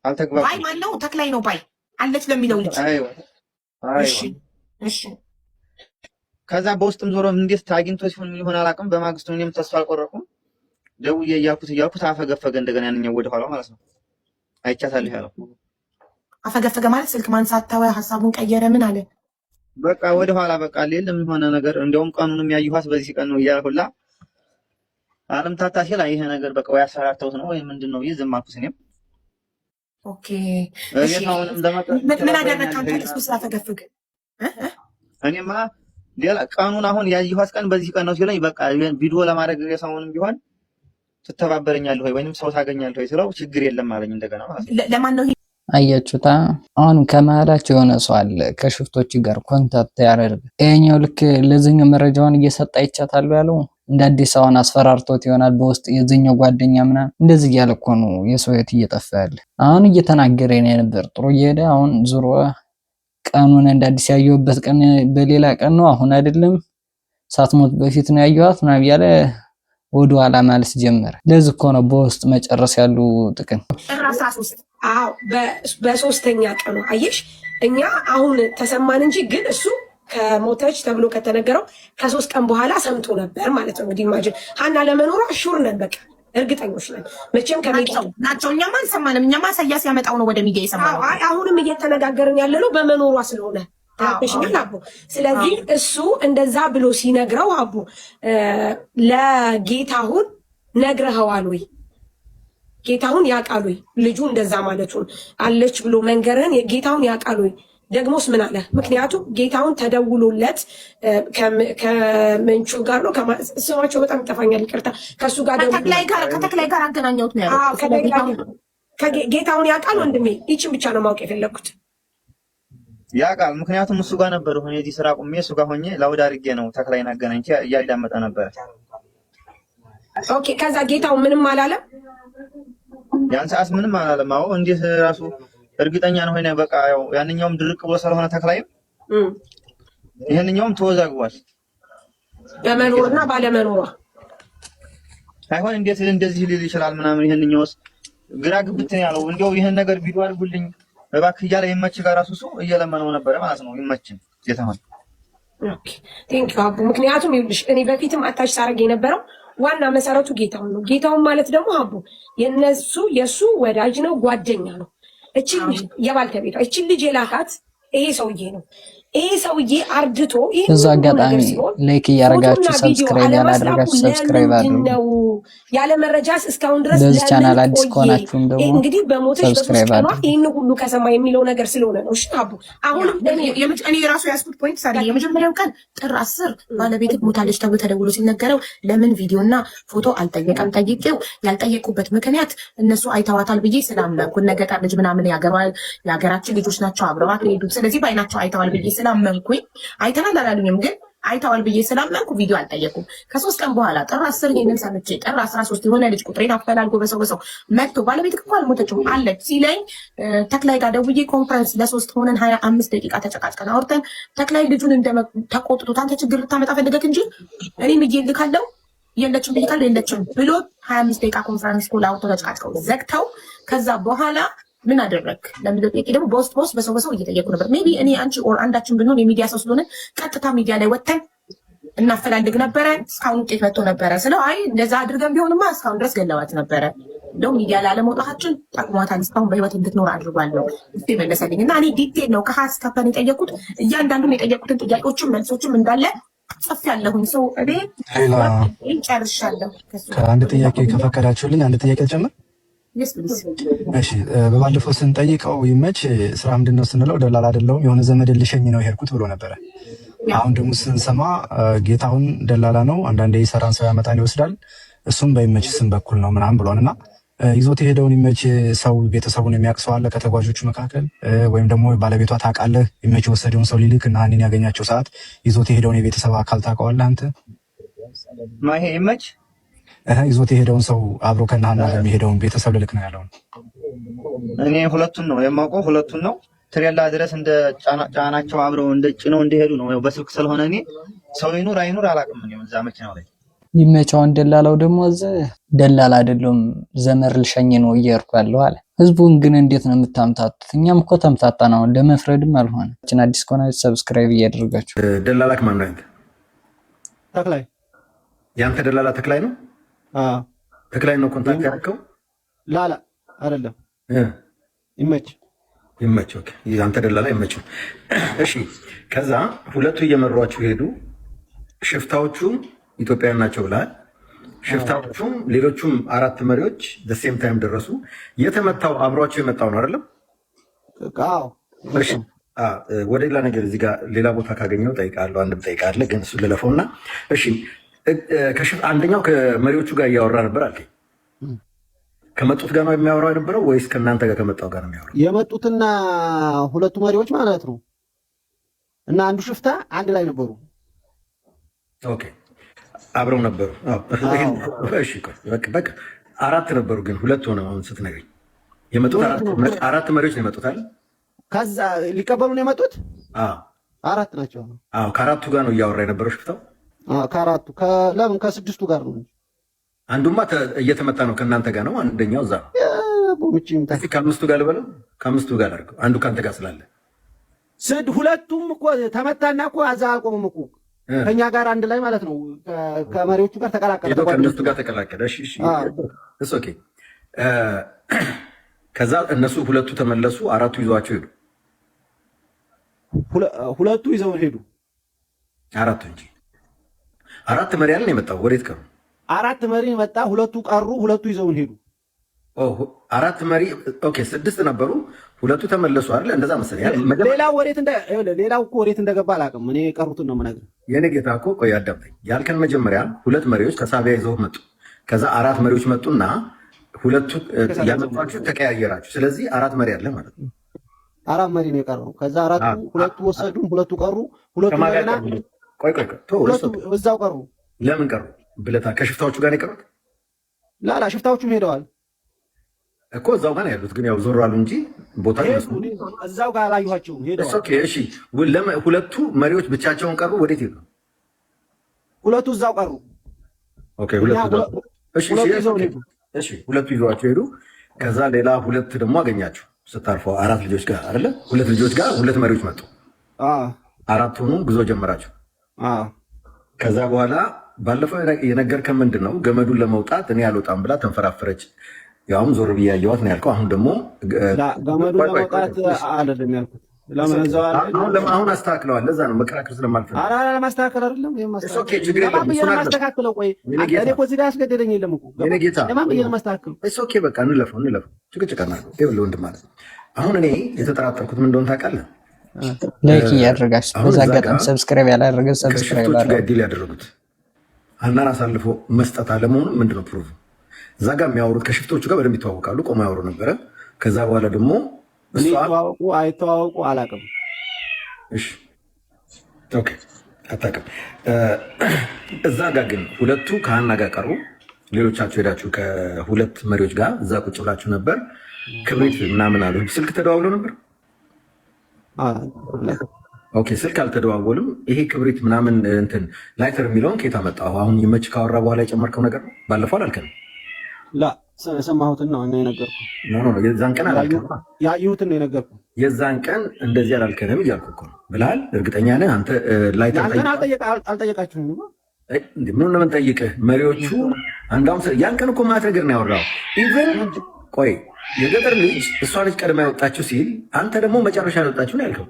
I: አልተግባባም።
F: ባይ ማን ነው? ተክላይ ነው ባይ አለች ለሚለው ልጅ። እሺ
I: ከዛ በውስጥም ዞሮ እንዴት ታግኝቶ ሲሆን ምን ይሆን አላውቅም። በማግስቱ እኔም ተስፋ አልቆረኩም። ደውዬ እያልኩት አፈገፈገ እንደገና ያንኛው ወደ ኋላ ማለት ነው። አይቻታለሁ ያለው
F: አፈገፈገ ማለት ስልክ ማንሳት ተወ፣ ሀሳቡን ቀየረ። ምን አለ?
I: በቃ ወደ ኋላ በቃ ሌለም የሆነ ነገር እንደውም ቀኑንም ያዩኋት በዚህ ቀን ነው እያልኩላ አለም ታታ ሲል ይሄ ነገር በቃ ወይ አሰራርተውት ነው ወይ ምንድነው ብዬ ዝም አልኩት። እኔም
F: ኦኬ እሺ ምን አደረግክ አንተ? እሱ ስላፈገፈገ
I: እኔማ ሌላ ቀኑን አሁን ያዩኋት ቀን በዚህ ቀን ነው ሲለኝ በቃ ቪዲዮ ለማድረግ የሰውንም ቢሆን ትተባበረኛለህ ወይ ወይንም ሰው ታገኛለህ ወይ ስለው ችግር የለም አለኝ። እንደገና ማለት ነው
F: ለማን ነው
A: አያችሁታ? አሁን ከመሀላቸው የሆነ ሰው አለ ከሽፍቶች ጋር ኮንታክት ያደርግ። ይሄኛው ልክ ለዚህኛው መረጃውን እየሰጠ አይቻታለሁ ያለው እንደ አዲስ አሁን አስፈራርቶት ይሆናል በውስጥ የዚህኛው ጓደኛ ምናምን እንደዚህ እያለ እኮ ነው የሰው ህይወት እየጠፋ ያለ። አሁን እየተናገረ ነው ነበር ጥሩ እየሄደ አሁን ዙሮ ቀኑን እንደ አዲስ ያየሁበት ቀን በሌላ ቀን ነው አሁን አይደለም ሳትሞት በፊት ነው ያየኋት ምናምን እያለ ወደ ኋላ ማለት ጀመረ። ለዚህ እኮ ነው በውስጥ መጨረስ ያሉ ጥቅም
F: 13 አዎ በሶስተኛ ቀኑ አየሽ እኛ አሁን ተሰማን እንጂ ግን እሱ ከሞተች ተብሎ ከተነገረው ከ3 ቀን በኋላ ሰምቶ ነበር ማለት ነው። እንግዲህ ኢማጂን ሀና ለመኖሯ ሹር ነን በቃ እርግጠኞች ነን። መቼም ከሚዲያው
J: ናቸው እኛማ አልሰማንም። እኛማ ሰያስ ያመጣው ነው ወደ ሚዲያ የሰማነው።
F: አሁንም እየተነጋገርን ያለ ነው በመኖሯ ስለሆነ ታሽኛል አቡ። ስለዚህ እሱ እንደዛ ብሎ ሲነግረው አቡ ለጌታሁን ነግረኸዋል ወይ? ጌታሁን ያውቃል ወይ? ልጁ እንደዛ ማለቱን አለች ብሎ መንገርህን ጌታሁን ያውቃል ወይ? ደግሞስ ምን አለ? ምክንያቱም ጌታውን ተደውሎለት ከምንቹ ጋር ነው ስማቸው በጣም ይጠፋኛል፣ ይቅርታ። ከሱ ጋር
J: ከተክላይ ጋር አገናኘሁት ነው ያለው።
F: ጌታውን ያውቃል ወንድሜ። ይችን ብቻ ነው ማወቅ የፈለግኩት።
I: ያውቃል፣ ምክንያቱም እሱ ጋር ነበር ሆኜ እዚህ ስራ ቁሜ እሱ ጋር ሆኜ ላውድ አድርጌ ነው ተክላይን አገናኝቼ እያዳመጠ ነበረ።
F: ኦኬ። ከዛ ጌታው ምንም አላለም።
I: ያን ሰዓት ምንም አላለም። አዎ እንዴት ራሱ እርግጠኛ ነው ሆነ በቃ ያው ያንኛውም ድርቅ ብሎ ስለሆነ ተክላይም ይሄንኛውም ተወዛግቧል
F: በመኖርና ባለመኖሯ።
I: አይሆን እንዴት እንደዚህ ሊል ይችላል ምናምን። ይሄንኛውስ ግራ ግብት ያለው እንደው ይሄን ነገር ቪዲዮ አድርጉልኝ እባክህ እያለ ይመች ጋር ራሱ ሰው እየለመነው ነበረ ማለት ነው። ይመችን ጌታሁን።
F: ኦኬ ቴንክ ዩ አቡ። ምክንያቱም ይኸውልሽ እኔ በፊትም አታች ሳረግ የነበረው ዋና መሰረቱ ጌታሁን ነው። ጌታሁን ማለት ደግሞ አቡ የሱ ወዳጅ ነው፣ ጓደኛ ነው። እቺ የባልተቤቷ እቺ ልጅ የላካት ይሄ ሰውዬ ነው። ይሄ ሰውዬ አርድቶ
A: እዛ አጋጣሚ ላይክ እያደረጋችሁ ሰብስክራይብ ያላደረጋችሁ ሰብስክራይብ አድርጉ።
F: ያለ መረጃስ እስካሁን ድረስ
A: ለዚህ ቻናል አዲስ ከሆናችሁም ደግሞ
F: እንግዲህ በሞተች
A: ሰብስክራይብ አድርጉ።
F: ይሄን ሁሉ ከሰማ የሚለው ነገር ስለሆነ ነው። እሺ አቡ አሁንም
J: እኔ ራሱ ያስኩት ፖይንት ሳለ የመጀመሪያው ቀን ጥር 10 ባለቤት ሞታለች ተብሎ ተደውሎ ሲነገረው ለምን ቪዲዮና ፎቶ አልጠየቀም? ጠይቄው ያልጠየቁበት ምክንያት እነሱ አይተዋታል ብዬ ስላመንኩ ነገጣ ልጅ ምናምን ያገባል የሀገራችን ልጆች ናቸው አብረዋት ሄዱ። ስለዚህ በአይናቸው አይተዋል ብዬ ስላመንኩኝ አይተናል አላሉኝም፣ ግን አይተዋል ብዬ ስላመንኩ ቪዲዮ አልጠየቁም። ከ3 ቀን በኋላ ጥር 10 ይሄንን ሰምቼ ጥር 13 የሆነ ልጅ ቁጥሬን አፈላልጎ በሰው መጥቶ ባለቤት እኮ አልሞተችም አለች ሲለኝ ተክላይ ጋር ደውዬ ኮንፈረንስ ለ3 ሆነን 25 ደቂቃ ተጨቃጭቀን አውርተን ተክላይ ልጁን ተቆጥቶት አንተ ችግር ልታመጣ ፈልገህ እንጂ እኔም እየልካለው የለችም ብይካል የለችም ብሎ 25 ደቂቃ ኮንፈረንስ ኮል አውርተው ተጨቃጭቀው ዘግተው ከዛ በኋላ ምን አደረክ ለምንድነው ጥቂት ደግሞ በውስጥ በሰው እየጠየቁ ነበር። ሜቢ እኔ አንቺ ኦር አንዳችን ብንሆን የሚዲያ ሰው ስለሆነ ቀጥታ ሚዲያ ላይ ወጥተን እናፈላልግ ነበረ። እስካሁን ውጤት መጥቶ ነበረ ስለው አይ እንደዛ አድርገን ቢሆንማ እስካሁን ድረስ ገለዋት ነበረ። እንደው ሚዲያ ላይ አለመውጣታችን ጠቅሟታል፣ እስካሁን በህይወት እንድትኖር አድርጓል ነው እሱ መለሰልኝ። እና እኔ ዲቴል ነው ከሀስ ከፈን የጠየቁት እያንዳንዱን የጠየቁትን ጥያቄዎችም መልሶችም እንዳለ ጽፍ ያለሁኝ ሰው እኔ ጨርሻለሁ።
C: አንድ ጥያቄ ከፈቀዳችሁልኝ አንድ ጥያቄ ልጨምር። እሺ በባለፈው ስንጠይቀው ይመች ስራ ምንድነው ስንለው ደላላ አይደለሁም የሆነ ዘመድ ልሸኝ ነው ሄድኩት ብሎ ነበረ። አሁን ደግሞ ስንሰማ ጌታሁን ደላላ ነው፣ አንዳንዴ የሰራን ሰው ያመጣን ይወስዳል፣ እሱም በይመች ስም በኩል ነው ምናምን ብሎንና ይዞት የሄደውን ይመች ሰው ቤተሰቡን የሚያውቅ ሰው አለ ከተጓዦቹ መካከል ወይም ደግሞ ባለቤቷ ታውቃለህ? ይመች የወሰደውን ሰው ሊልክ እና ሀኒን ያገኛቸው ሰዓት ይዞት የሄደውን የቤተሰብ አካል ታውቀዋለህ አንተ?
I: ማይሄ ይመች
C: ይዞት የሄደውን ሰው አብሮ ከነሐና የሚሄደውን ቤተሰብ ልልክ ነው ያለው።
I: እኔ ሁለቱን ነው የማውቀው፣ ሁለቱን ነው ትሬላ ድረስ እንደ ጫናቸው አብረው እንደ ጭነው እንደሄዱ ነው። በስልክ ስለሆነ እኔ ሰው ይኑር አይኑር አላውቅም። እኔ እዛ መኪናው ላይ
A: ይመቻውን ደላላው ደግሞ ደላላ አይደለም ዘመር ልሸኝ ነው እየሄድኩ ያለው አለ። ህዝቡን ግን እንዴት ነው የምታምታቱት? እኛም እኮ ተምታታን። አሁን ለመፍረድም አልሆነ። እችን አዲስ ከሆናችሁ ሰብስክራይብ እያደረጋችሁ።
K: ደላላክ ማን ነው?
G: ተክላይ
K: ያንተ ደላላ ተክላይ ነው? ተክላይ ነው ኮንታክት ያደረከው?
G: ላላ አይደለም
K: ይመች። ኦኬ ያንተ ደላላ ይመች። እሺ ከዛ ሁለቱ እየመሯችሁ ሄዱ። ሽፍታዎቹ ኢትዮጵያውያን ናቸው ብለሃል። ሽፍታዎቹም ሌሎቹም 4 መሪዎች በሴም ታይም ደረሱ። የተመታው አብሯቸው የመጣው ነው አይደለም?
G: አዎ።
K: እሺ ወደ ሌላ ነገር እዚህ ጋር ሌላ ቦታ ካገኘው ጠይቃለሁ። አንድም ጠይቃለህ ግን እሱ ልለፈውና እሺ አንደኛው ከመሪዎቹ ጋር እያወራ ነበር አልከኝ። ከመጡት ጋር ነው የሚያወራው የነበረው ወይስ ከእናንተ ጋር ከመጣው ጋር ነው የሚያወራው?
G: የመጡትና ሁለቱ መሪዎች ማለት ነው እና አንዱ ሽፍታ አንድ ላይ ነበሩ።
K: ኦኬ አብረው ነበሩ። እሺ በቃ አራት ነበሩ፣ ግን ሁለት ሆነ። አሁን ስትነግረኝ የመጡት አራት መሪዎች ነው የመጡት አይደል?
G: ከዛ ሊቀበሉ ነው የመጡት። አራት ናቸው።
K: ከአራቱ ጋር ነው እያወራ የነበረው ሽፍታው።
G: ከአራቱ ለምን ከስድስቱ ጋር ነው?
K: አንዱማ እየተመታ ነው ከእናንተ ጋር ነው። አንደኛው እዛ ነው። ከአምስቱ ጋር ልበለው፣ ከአምስቱ ጋር አድርገው። አንዱ ከአንተ ጋር ስላለ
G: ሁለቱም እኮ ተመታና እኮ እዛ አልቆመም እኮ ከኛ ጋር አንድ ላይ ማለት ነው። ከመሪዎቹ ጋር ተቀላቀለ፣
K: ከእነሱ ጋር ተቀላቀለ። እሺ ኦኬ። ከዛ እነሱ ሁለቱ ተመለሱ፣ አራቱ ይዘዋቸው ሄዱ።
G: ሁለቱ ይዘው ሄዱ፣
K: አራቱ እንጂ አራት መሪ ያለን የመጣው ወዴት ቀሩ?
G: አራት መሪ መጣ፣ ሁለቱ ቀሩ፣ ሁለቱ ይዘውን ሄዱ።
K: አራት መሪ ኦኬ፣ ስድስት ነበሩ፣ ሁለቱ ተመለሱ አይደል? እንደዛ መሰለኝ።
G: ሌላው እኮ ወዴት እንደገባ አላውቅም። እኔ የቀሩትን ነው የምነግርህ።
K: የኔ ጌታ እኮ ቆይ አዳምጠኝ። ያልከን መጀመሪያ ሁለት መሪዎች ከሳቢያ ይዘው መጡ። ከዛ አራት መሪዎች መጡና ሁለቱ ያመጣችሁ ተቀያየራችሁ። ስለዚህ አራት መሪ አለ ማለት ነው።
G: አራት መሪ ነው የቀረው። ከዛ አራቱ ሁለቱ ወሰዱ፣ ሁለቱ ቀሩ፣ ሁለቱ እዛው ቀሩ።
K: ለምን ቀሩ ብለታ? ከሽፍታዎቹ ጋር ነው የቀሩት?
G: ላላ ሽፍታዎቹም ሄደዋል
K: እኮ እዛው ጋር ያሉት፣ ግን ያው ዞር አሉ እንጂ ቦታ
G: እዛው ጋር አላየኋቸውም። ሄደዋል።
K: እሺ ሁለቱ መሪዎች ብቻቸውን ቀሩ። ወዴት ሄዱ?
G: ሁለቱ እዛው ቀሩ።
K: ኦኬ ሁለቱ ይዘዋቸው ሄዱ። ከዛ ሌላ ሁለት ደግሞ አገኛችሁ ስታርፈው፣ አራት ልጆች ጋር አይደለ? ሁለት ልጆች ጋር ሁለት መሪዎች መጡ። አራት ሆኑ፣ ጉዞ ጀመራችሁ። ከዛ በኋላ ባለፈው የነገርከን ምንድን ነው? ገመዱን ለመውጣት እኔ አልወጣም ብላ ተንፈራፈረች። ያውም ዞር ብዬ አየኋት ነው ያልከው። አሁን ደግሞ
G: ገመዱን ለመውጣት አይደለም ያልኩት።
K: አሁን አስተካክለዋል። ለዛ ነው መከራከር ስለማልፈልግ።
G: ለማስተካከል አይደለም ማስተካክለው። ቆይ እኔ እኮ እዚህ ጋር ያስገደደኝ የለም እኮ ለማስተካከል።
K: በቃ እንለፈው ጭቅጭቅ እናድርገው። ይኸውልህ ወንድም ማለት አሁን እኔ የተጠራጠርኩት ምን እንደሆነ ታውቃለህ?
A: ላይክ እያደረጋችሁ በዛ አጋጣሚ ሰብስክራይብ ያላደረገ ሰብስክራይብ
K: ጋር ዲል ያደረጉት ሀናን አሳልፎ መስጠት አለመሆኑ ምንድነው ፕሩቭ? እዛ ጋር የሚያወሩት ከሽፍቶቹ ጋር በደንብ ይተዋወቃሉ፣ ቆሞ ያወሩ ነበረ። ከዛ በኋላ ደግሞ
G: አይተዋወቁ አላውቅም።
K: እሺ ኦኬ አታውቅም። እዛ ጋር ግን ሁለቱ ከሀና ጋር ቀሩ። ሌሎቻችሁ ሄዳችሁ ከሁለት መሪዎች ጋር እዛ ቁጭ ብላችሁ ነበር። ክብሪት ምናምን አሉ። ስልክ ተደዋውለው ነበር? ኦኬ ስልክ አልተደዋወልም። ይሄ ክብሪት ምናምን እንትን ላይተር የሚለውን ከየት አመጣሁ? አሁን ይመች ካወራ በኋላ የጨመርከው ነገር ነው። ባለፈው አላልከንም?
G: የሰማሁትን ነው የነገርኩህ።
K: የዛን ቀን አላልከንም?
G: ያየሁትን ነው የነገርኩህ።
K: የዛን ቀን እንደዚህ አላልከንም እያልኩህ እኮ ነው ብለሃል። እርግጠኛ ነህ አንተ? ላይተር
G: አልጠየቃችሁም?
K: ምን ነው የምንጠይቅህ? መሪዎቹ አንዳውም ያን ቀን እኮ ማለት ነገር ነው ያወራው። ኢቨን ቆይ የገጠር ልጅ እሷ ልጅ ቀድማ ያወጣችሁ ሲል አንተ ደግሞ መጨረሻ ያወጣችሁ ነው ያልከው።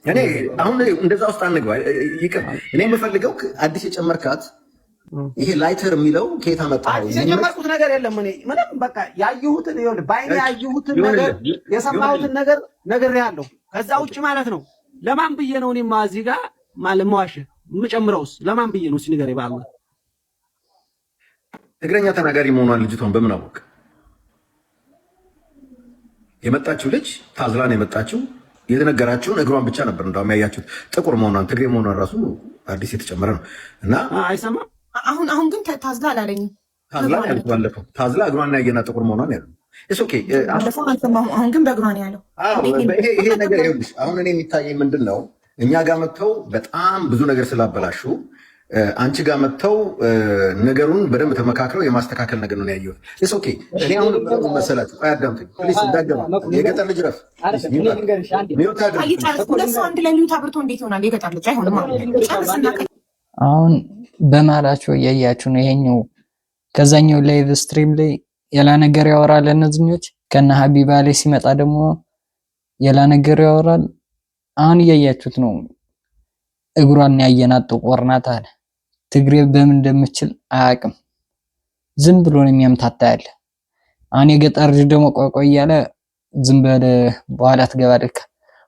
K: እኔ አሁን እንደዛ ውስጥ አንግባ ይቅር። እኔ የምፈልገው አዲስ የጨመርካት ይሄ ላይተር የሚለው ከየት አመጣኸው?
G: የጨመርኩት ነገር የለም። እኔ ምንም በቃ ያየሁትን ይኸውልህ፣ በዓይኔ ያየሁትን ነገር የሰማሁትን ነገር ነግሬሃለሁ። ከዛ ውጭ ማለት ነው ለማን ብዬ ነው እኔማ እዚህ ጋር ማለት መዋሸህ የምጨምረውስ ለማን ብዬ ነው? እስኪ ንገረኝ። በአላህ
K: ትግረኛ ተናጋሪ መሆኗን ልጅቷን በምን አወቅ? የመጣችው ልጅ ታዝላን የመጣችው የተነገራችሁን እግሯን ብቻ ነበር። እንዳውም ያያችሁት ጥቁር መሆኗን ትግሬ መሆኗን ራሱ አዲስ የተጨመረ ነው እና
G: አይሰማም።
F: አሁን ግን ታዝላ አላለኝም።
K: ታዝላ ያሉት ባለፈው ታዝላ እግሯን ያየና ጥቁር መሆኗን ያሉ ኦኬ።
F: አሁን ግን በእግሯን ያለው
K: ይሄ ነገር ይኸውልሽ፣ አሁን እኔ የሚታየኝ ምንድን ነው እኛ ጋር መጥተው በጣም ብዙ ነገር ስላበላሹ አንቺ ጋር መጥተው ነገሩን በደንብ ተመካክረው የማስተካከል ነገር ነው ያየሁት። እስ ኦኬ። እኔ አሁን መሰላችሁ አያዳምጡኝ ፕሊስ፣ እንዳገባ የገጠር ልጅ ረፍ
F: ሁለት ሰው አንድ ላይ ሚዩት አብርቶ እንዴት ይሆናል? የገጠር ልጅ አይሆንም።
A: አሁን በማላቸው እያያችሁ ነው። ይሄኛው ከዛኛው ላይቭ ስትሪም ላይ የላ ነገር ያወራል። እነዚህኞች ከነ ሀቢባ ላይ ሲመጣ ደግሞ የላ ነገር ያወራል። አሁን እያያችሁት ነው። እግሯን ያየናት ጥቁር ናት አለ። ትግሬ በምን እንደምችል አያውቅም። ዝም ብሎ ነው የሚያምታታ ያለ። አሁን የገጠር ልጅ ደግሞ ቆይ እያለ ዝም በለ በኋላ ትገባለህ።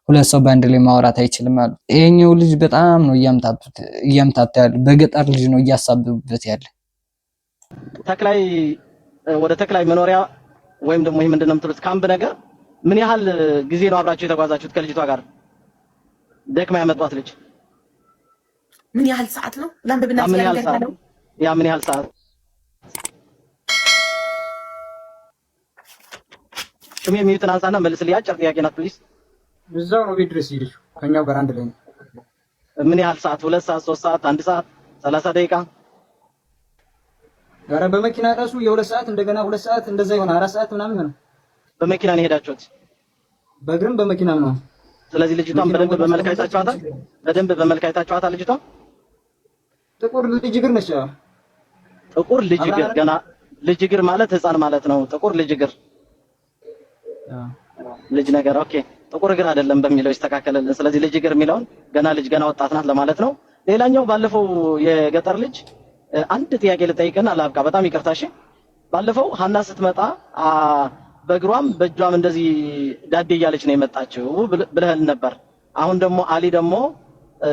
A: ሁለት ሰው በአንድ ላይ ማውራት አይችልም አሉ። ይሄኛው ልጅ በጣም ነው እያምታታ ያለ። በገጠር ልጅ ነው እያሳብቡበት ያለ።
E: ተክላይ ወደ ተክላይ መኖሪያ ወይም ደግሞ ይሄ ምንድነው የምትሉት ካምፕ ነገር ምን ያህል ጊዜ ነው አብራችሁ የተጓዛችሁት ከልጅቷ ጋር? ደክማ ያመጧት ልጅ
F: ምን ያህል ሰዓት ነው? ለአንብብና
E: ያ ምን ያህል ሰዓት? ሽሜ ሚዩትን አንሳና መልስልኝ። አጭር ጥያቄ ናት ፕሊዝ።
L: እዛው ነው ቤት ድረስ ሄደሽ ከኛው ጋር አንድ ላይ ነው።
E: ምን ያህል ሰዓት? 2 ሰዓት፣ 3 ሰዓት፣ 1 ሰዓት፣ 30 ደቂቃ?
L: ኧረ በመኪና ራሱ የ2 ሰዓት እንደገና 2 ሰዓት እንደዛ ይሆናል። 4 ሰዓት ምናምን ይሆናል።
E: በመኪና ነው የሄዳችሁት?
L: በእግርም በመኪናም ነው።
E: ስለዚህ ልጅቷን በደንብ በመልክ አይታችኋታል? በደንብ በመልክ አይታችኋታል? ልጅቷ
L: ጥቁር ልጅ እግር ነች።
E: ጥቁር ልጅ እግር፣ ገና ልጅ እግር ማለት ህፃን ማለት ነው። ጥቁር ልጅ እግር ልጅ ነገር ኦኬ። ጥቁር እግር አይደለም በሚለው ይስተካከለልን። ስለዚህ ልጅ እግር የሚለውን ገና ወጣት ናት ለማለት ነው። ሌላኛው ባለፈው የገጠር ልጅ አንድ ጥያቄ ልጠይቅና ላብቃ። በጣም ይቅርታ እሺ። ባለፈው ሀና ስትመጣ በእግሯም በእጇም እንደዚህ ዳዴ እያለች ነው የመጣችው ብለህን ነበር። አሁን ደግሞ አሊ ደግሞ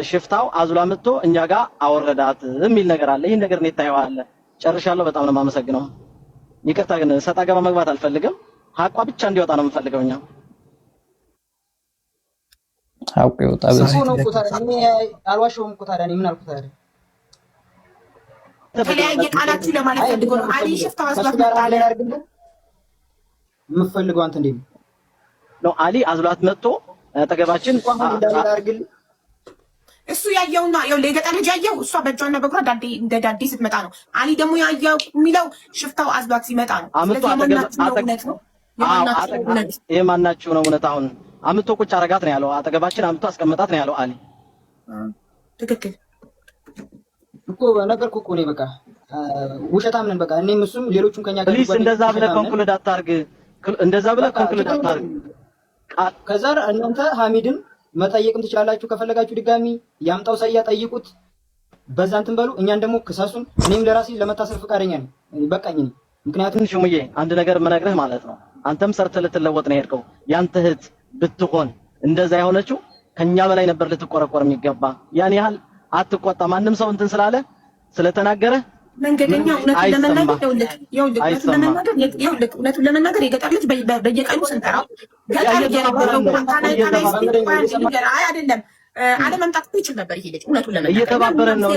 E: ሽፍታው አዙላ መጥቶ እኛ ጋር አወረዳት የሚል ነገር አለ። ይሄን ነገር ነው ታየዋለህ። ጨርሻለሁ። በጣም ነው የማመሰግነው። ይቅርታ ግን ሰጣ ገባ መግባት አልፈልግም። ሀቋ ብቻ እንዲወጣ ነው የምፈልገው። እኛ
A: ሀቋ ይወጣ በዚህ
L: ነው እኮ ታዲያ እኔ አልዋሸሁም እኮ ታዲያ እኔ ምን አልኩ ታዲያ?
F: ተለያየ ቃላችሁ ለማለት ፈልጎ ነው። አሊ ሽፍታው አዝሏት መጣለ
L: የምፈልገው አንተ እንዴ
E: ነው? አሊ አዝሏት መጥቶ አጠገባችን
F: እሱ ያየውና ያው ለገጠር ልጅ ያየው እሷ በእጇና በእግሯ ዳዴ እንደ ዳዴ ስትመጣ ነው። አሊ ደግሞ ያየው የሚለው ሽፍታው አዝሏት ሲመጣ ነው። ስለዚህ ማናችሁ ነው?
E: ይሄ ማናችሁ ነው እውነት? አሁን አምቶ ቁጭ አረጋት ነው ያለው። አጠገባችን አምቶ አስቀምጣት ነው ያለው አሊ።
F: ትክክል
L: እኮ ነገርኩህ እኮ ነው። በቃ ውሸታም ነን። በቃ እኔም እሱም ሌሎቹም ከኛ ጋር
E: ፕሊስ እንደዛ ብለህ ኮንክሉድ አታርግ። እንደዛ ብለህ ኮንክሉድ አታርግ።
L: ከዛ እናንተ ሐሚድን መጠየቅም ትችላላችሁ ከፈለጋችሁ። ድጋሚ ያምጣው ሰያ ጠይቁት። በዛ እንትን በሉ። እኛን ደግሞ ክሰሱን። እኔም ለራሴ ለመታሰር ፈቃደኛ ነኝ። በቃኝ ነኝ። ምክንያቱም
E: ሽሙዬ አንድ ነገር መነግርህ ማለት ነው። አንተም ሰርተህ ልትለወጥ ነው የሄድከው። ያንተ እህት ብትሆን እንደዛ የሆነችው ከኛ በላይ ነበር ልትቆረቆር የሚገባ። ያን ያህል አትቆጣ። ማንም ሰው እንትን ስላለ ስለተናገረ
F: መንገደኛ እውነቱን ለመናገር የገጠር ልጅ በየቀኑ ስንጠራው ገጠር አይደለም አለመምጣት ይችል ነበር። ይሄ ልጅ እውነቱን ለመናገር
E: እየተባበረን ነው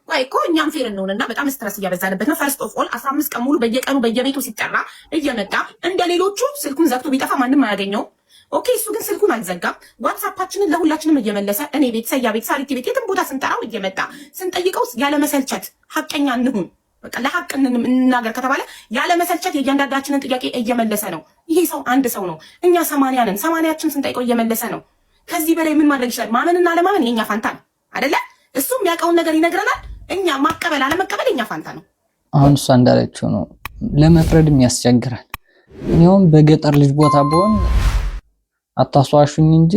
F: እኮ እኛም ፌር እንሆንና በጣም ስትረስ እያበዛንበት ነው። ፈርስት ኦፍ ኦል 15 ቀን ሙሉ በየቀኑ በየቤቱ ሲጠራ እየመጣ እንደ ሌሎቹ ስልኩን ዘግቶ ቢጠፋ ማንም አያገኘው። ኦኬ እሱ ግን ስልኩን አልዘጋም። ዋትስአፓችንን ለሁላችንም እየመለሰ እኔ ቤት፣ ሰያ ቤት፣ ሳሪቲ ቤት የትም ቦታ ስንጠራው እየመጣ ስንጠይቀው ያለ መሰልቸት ሐቀኛ እንሁን፣ በቃ ለሐቅ እንናገር ከተባለ ያለ መሰልቸት የእያንዳንዳችንን ጥያቄ እየመለሰ ነው። ይሄ ሰው አንድ ሰው ነው። እኛ 80 ነን። 80ያችን ስንጠይቀው እየመለሰ ነው። ከዚህ በላይ ምን ማድረግ ይችላል? ማመንና አለማመን የኛ ፋንታ ነው አይደለ? እሱ የሚያውቀውን ነገር ይነግረናል። እኛ ማቀበል አለመቀበል የኛ ፋንታ ነው።
A: አሁን እሷ እንዳለችው ነው። ለመፍረድም ያስቸግራል። እኔውም በገጠር ልጅ ቦታ በሆን አታስዋሹኝ እንጂ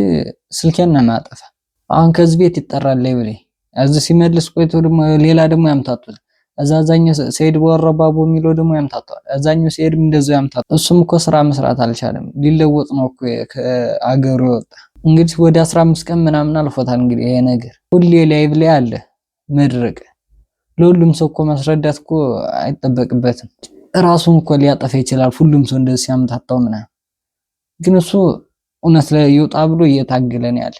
A: ስልኬን ነው ማጠፋ። አሁን ከዚህ ቤት ይጠራል ላይ ብለኝ እዚህ ሲመልስ ቆይቶ ደግሞ ሌላ ደግሞ ያምታቷል። እዛዛኛው ሰይድ ወረባቦ የሚለው ደግሞ ያምታቷል። እዛኛው ሰይድም እንደዛው ያምታቷል። እሱም እኮ ስራ መስራት አልቻለም። ሊለወጥ ነው እኮ ከአገሩ ወጣ። እንግዲህ ወደ 15 ቀን ምናምን አልፎታል። እንግዲህ ይሄ ነገር ሁሌ ላይቭ ላይ አለ መድረቅ። ለሁሉም ሰው እኮ ማስረዳት እኮ አይጠበቅበትም። ራሱን እኮ ሊያጠፋ ይችላል። ሁሉም ሰው እንደዚህ ሲያምታታው ምናምን ግን እሱ እውነት ላይ ይውጣ ብሎ እየታገለ ነው ያለ።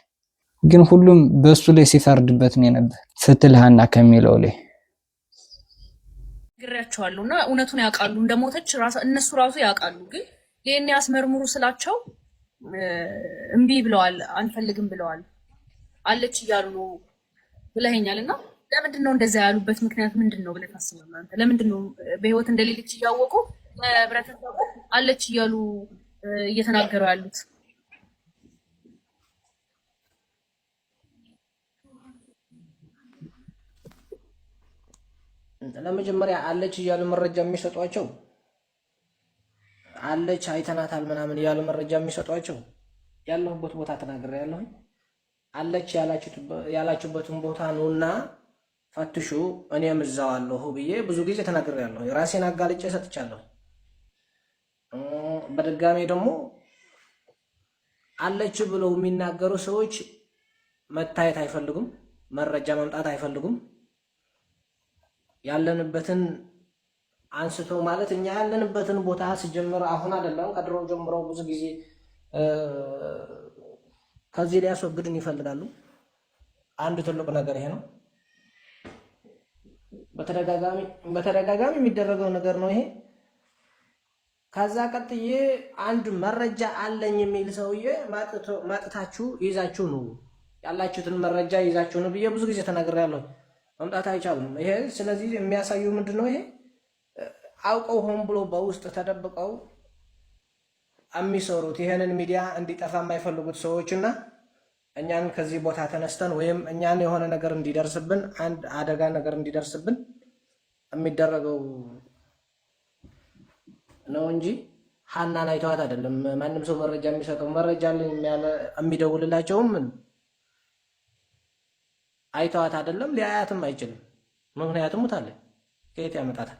A: ግን ሁሉም በሱ ላይ ሲፈርድበት ነው ነበር። ፍትልሃና ከሚለው ላይ
M: ግሬያቸዋለሁና እውነቱን ያውቃሉ። እንደሞተች እነሱ ራሱ ያውቃሉ። ግን ይሄን ያስመርምሩ ስላቸው እምቢ ብለዋል፣ አንፈልግም ብለዋል። አለች እያሉ ነው ብለኸኛልና ለምንድን ነው እንደዛ ያሉበት ምክንያት ምንድን ነው ብለህ ታስባለህ አንተ? ለምንድን ነው በህይወት እንደሌለች እያወቁ ህብረተሰቡ አለች እያሉ እየተናገሩ ያሉት?
N: ለመጀመሪያ አለች እያሉ መረጃ የሚሰጧቸው አለች አይተናታል ምናምን እያሉ መረጃ የሚሰጧቸው ያለሁበት ቦታ ተናግሬያለሁ። አለች ያላችሁበትን ቦታ ነውና ፈትሹ፣ እኔም እዛው አለሁ ብዬ ብዙ ጊዜ ተናግሬያለሁ። ራሴን አጋልጬ ሰጥቻለሁ። በድጋሜ ደግሞ አለች ብለው የሚናገሩ ሰዎች መታየት አይፈልጉም፣ መረጃ መምጣት አይፈልጉም። ያለንበትን አንስቶ ማለት እኛ ያለንበትን ቦታ ሲጀምር አሁን አይደለም ከድሮ ጀምሮ ብዙ ጊዜ ከዚህ ሊያስወግዱን ይፈልጋሉ። አንድ ትልቁ ነገር ይሄ ነው። በተደጋጋሚ የሚደረገው ነገር ነው ይሄ። ከዛ ቀጥዬ አንድ መረጃ አለኝ የሚል ሰውዬ ማጥታችሁ ይዛችሁ ነው ያላችሁትን መረጃ ይዛችሁ ነው ብዬ ብዙ ጊዜ ተናግሬያለሁ። መምጣት አይቻሉም ይሄ። ስለዚህ የሚያሳዩ ምንድነው ይሄ አውቀው ሆን ብሎ በውስጥ ተደብቀው የሚሰሩት ይሄንን ሚዲያ እንዲጠፋ የማይፈልጉት ሰዎችና እኛን ከዚህ ቦታ ተነስተን ወይም እኛን የሆነ ነገር እንዲደርስብን አንድ አደጋ ነገር እንዲደርስብን የሚደረገው ነው እንጂ ሀናን አይተዋት አይደለም። ማንም ሰው መረጃ የሚሰጠው መረጃ አለኝ የሚደውልላቸውም አይተዋት አይደለም፣ ሊያያትም አይችልም። ምክንያቱም ሙታለች። ከየት ያመጣታል?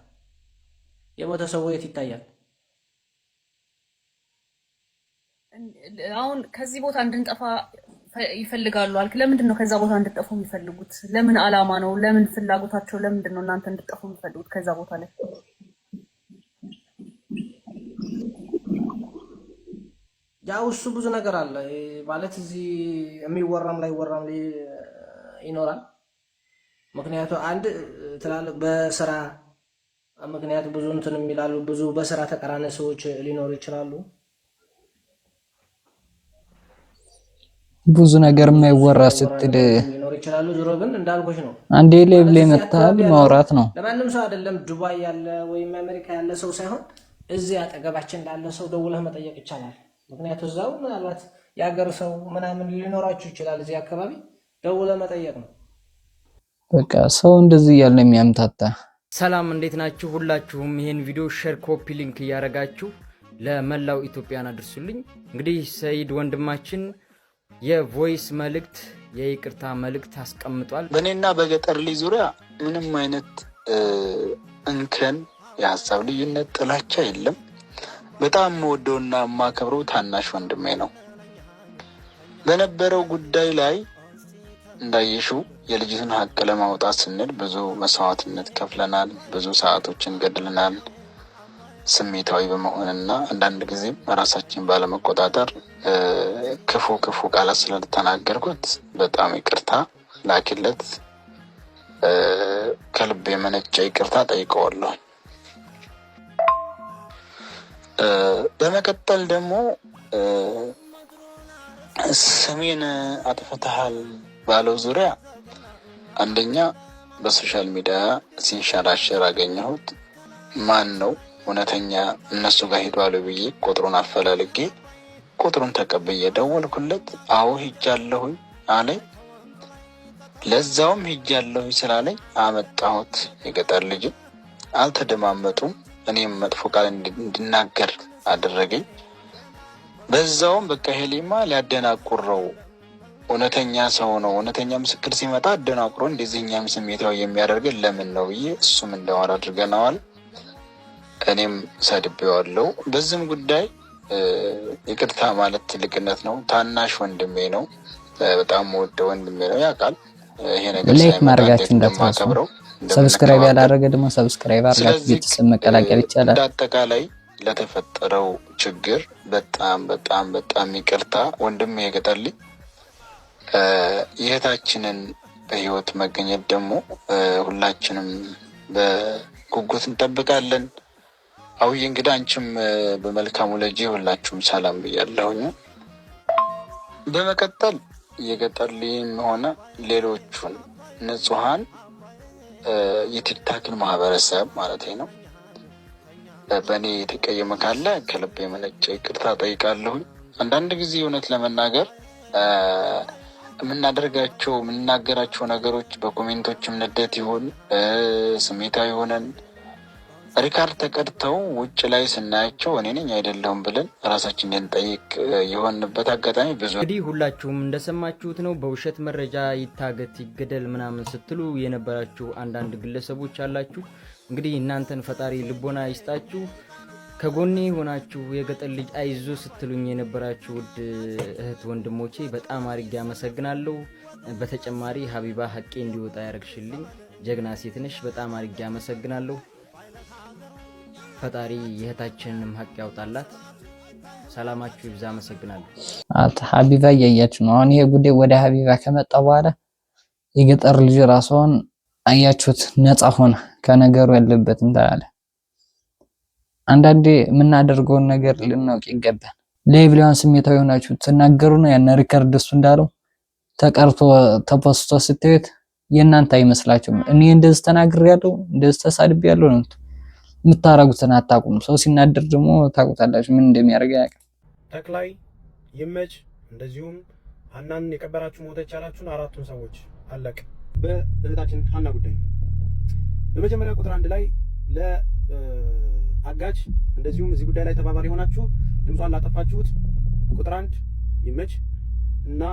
N: የሞተ ሰው የት ይታያል?
M: አሁን ከዚህ ቦታ እንድንጠፋ ይፈልጋሉ አልክ። ለምንድን ነው ከዛ ቦታ እንድጠፉ የሚፈልጉት? ለምን አላማ ነው? ለምን ፍላጎታቸው? ለምንድን ነው እናንተ እንድጠፉ የሚፈልጉት ከዛ ቦታ ላይ?
N: ያው እሱ ብዙ ነገር አለ ማለት እዚህ የሚወራም ላይ ወራም ይኖራል። ምክንያቱ አንድ ትላልቅ በስራ ምክንያት ብዙ እንትን የሚላሉ ብዙ በስራ ተቀራነ ሰዎች ሊኖሩ ይችላሉ።
A: ብዙ ነገር የማይወራ ስትል
N: ሊኖር ይችላሉ። ዞሮ ግን እንዳልኩሽ ነው።
A: አንዴ ሌብሌ መጣል ማውራት ነው።
N: ለማንም ሰው አይደለም ዱባይ ያለ ወይም አሜሪካ ያለ ሰው ሳይሆን እዚህ አጠገባችን ላለ ሰው ደውለህ መጠየቅ ይቻላል። ምክንያቱም እዛው ምናልባት የሀገር ሰው ምናምን ሊኖራችሁ ይችላል። እዚህ አካባቢ ደውለህ መጠየቅ ነው።
A: በቃ ሰው እንደዚህ ያለ የሚያምታታ።
O: ሰላም እንዴት ናችሁ? ሁላችሁም ይሄን ቪዲዮ ሼር፣ ኮፒ ሊንክ እያደረጋችሁ ለመላው ኢትዮጵያን አድርሱልኝ። እንግዲህ ሰይድ ወንድማችን የቮይስ መልእክት የይቅርታ መልእክት አስቀምጧል።
P: በእኔና በገጠር ልጅ ዙሪያ ምንም አይነት እንከን የሀሳብ ልዩነት ጥላቻ የለም። በጣም የምወደውና የማከብረው ታናሽ ወንድሜ ነው። በነበረው ጉዳይ ላይ እንዳየሽው የልጅቱን ሀቅ ለማውጣት ስንል ብዙ መስዋዕትነት ከፍለናል፣ ብዙ ሰዓቶችን ገድለናል። ስሜታዊ በመሆንና አንዳንድ ጊዜም ራሳችን ባለመቆጣጠር ክፉ ቃላት ስለተናገርኩት በጣም ይቅርታ ላኪለት። ከልብ የመነጨ ይቅርታ ጠይቀዋለሁ። በመቀጠል ደግሞ ስሜን አጥፍተሃል ባለው ዙሪያ አንደኛ በሶሻል ሚዲያ ሲንሸራሸር አገኘሁት። ማን ነው እውነተኛ እነሱ ጋር ሄዷል ብዬ ቁጥሩን አፈላልጌ ቁጥሩን ተቀብዬ ደወልኩለት። አዎ ሂጃለሁኝ አለኝ። ለዛውም ሂጃለሁኝ ስላለኝ አመጣሁት። የገጠር ልጅ አልተደማመጡም። እኔም መጥፎ ቃል እንድናገር አደረገኝ። በዛውም በቃ ሄሊማ ሊያደናቁረው እውነተኛ ሰው ነው፣ እውነተኛ ምስክር ሲመጣ አደናቁሮ እንደዚህኛም ስሜታዊ የሚያደርገን ለምን ነው ብዬ እሱም እንደዋር አድርገናዋል። እኔም ሰድቤዋለሁ። በዚህም ጉዳይ ይቅርታ ማለት ትልቅነት ነው። ታናሽ ወንድሜ ነው፣ በጣም ወደ ወንድሜ ነው። ያውቃል ይሄ ነገር
A: ላይክ ማድረጋችሁ እንዳትረሱ። ሰብስክራይብ ያላደረገ ደግሞ ሰብስክራይብ አድርጋችሁ ቤተሰብ መቀላቀል ይቻላል።
P: አጠቃላይ ለተፈጠረው ችግር በጣም ይቅርታ ወንድሜ የገጠር ልጅ። የእህታችንን በህይወት መገኘት ደግሞ ሁላችንም በጉጉት እንጠብቃለን። አውዬ እንግዲህ አንቺም በመልካሙ ለጂ ሁላችሁም ሰላም ብያለሁኝ። በመቀጠል የገጠር ልጅም ሆነ ሌሎቹን ንጹሃን የቲክታክን ማህበረሰብ ማለት ነው በእኔ የተቀየመ ካለ ከልብ የመነጨ ይቅርታ ጠይቃለሁኝ። አንዳንድ ጊዜ እውነት ለመናገር የምናገራቸው ነገሮች በኮሜንቶችም ንዴት ይሆን ስሜታዊ ሆነን ሪካርድ ተቀድተው ውጭ ላይ ስናያቸው እኔ ነኝ አይደለሁም ብለን ራሳችን እንጠይቅ የሆንበት አጋጣሚ ብዙ።
O: እንግዲህ ሁላችሁም እንደሰማችሁት ነው። በውሸት መረጃ ይታገት ይገደል ምናምን ስትሉ የነበራችሁ አንዳንድ ግለሰቦች አላችሁ። እንግዲህ እናንተን ፈጣሪ ልቦና ይስጣችሁ። ከጎኔ ሆናችሁ የገጠር ልጅ አይዞ ስትሉኝ የነበራችሁ ውድ እህት ወንድሞቼ በጣም አድርጌ አመሰግናለሁ። በተጨማሪ ሀቢባ ሀቄ እንዲወጣ ያደርግሽልኝ ጀግና ሴት ነሽ። በጣም አድርጌ አመሰግናለሁ። ፈጣሪ የእህታችንንም ሀቅ ያውጣላት። ሰላማችሁ ይብዛ። አመሰግናለሁ።
A: ሀቢባ እያያችሁ ነው። አሁን ይሄ ጉዳይ ወደ ሀቢባ ከመጣ በኋላ የገጠር ልጅ ራሷን አያችሁት ነፃ ሆነ ከነገሩ ያለበትም ታያለ። አንዳንዴ የምናደርገውን ነገር ልናውቅ ይገባል። ሌቭሊያን ስሜታዊ ሆናችሁ ተናገሩ ነው ያን ሪከርድ እሱ እንዳለው ተቀርቶ ተፖስቶ ስትዩት የእናንተ አይመስላችሁም። እኔ እንደዚህ ተናግሬያለሁ እንደዚህ ተሳድቤያለሁ ነው የምታረጉትን አታውቁም። ሰው ሲናደር ደግሞ ታውቁታላችሁ ምን እንደሚያደርግ ያውቃል።
Q: ተክላይ ይመች እንደዚሁም ሀናን የቀበራችሁ ሞተች ያላችሁን አራቱን ሰዎች አለቅ በእህታችን ሀና ጉዳይ ነው። በመጀመሪያ ቁጥር 1 ላይ ለአጋች እንደዚሁም እዚህ ጉዳይ ላይ ተባባሪ ሆናችሁ ድምጿን ላጠፋችሁት ቁጥር 1 ይመች እና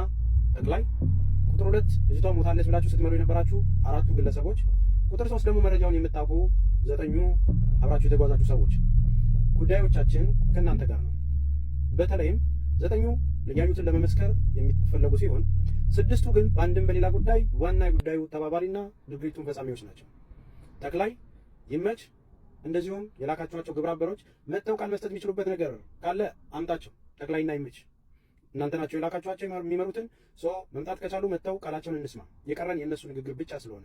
Q: ተክላይ፣ ቁጥር 2 ልጅቷ ሞታለች ብላችሁ ስትመሩ የነበራችሁ አራቱ ግለሰቦች፣ ቁጥር 3 ደግሞ መረጃውን የምታውቁ 9ኙ አብራችሁ የተጓዛችሁ ሰዎች ጉዳዮቻችን ከእናንተ ጋር ነው። በተለይም 9ኙ ያዩትን ለመመስከር የሚፈለጉ ሲሆን 6ቱ ግን በአንድም በሌላ ጉዳይ ዋና የጉዳዩ ተባባሪና ድርጊቱን ፈጻሚዎች ናቸው። ተክላይ፣ ይመች እንደዚሁም የላካችኋቸው ግብረ አበሮች መጥተው ቃል መስጠት የሚችሉበት ነገር ካለ አምጣቸው። ተክላይና ይመች እናንተ ናቸው የላካችኋቸው የሚመሩትን መምጣት ከቻሉ መጥተው ቃላቸውን እንስማ። የቀረን የእነሱ ንግግር ብቻ ስለሆነ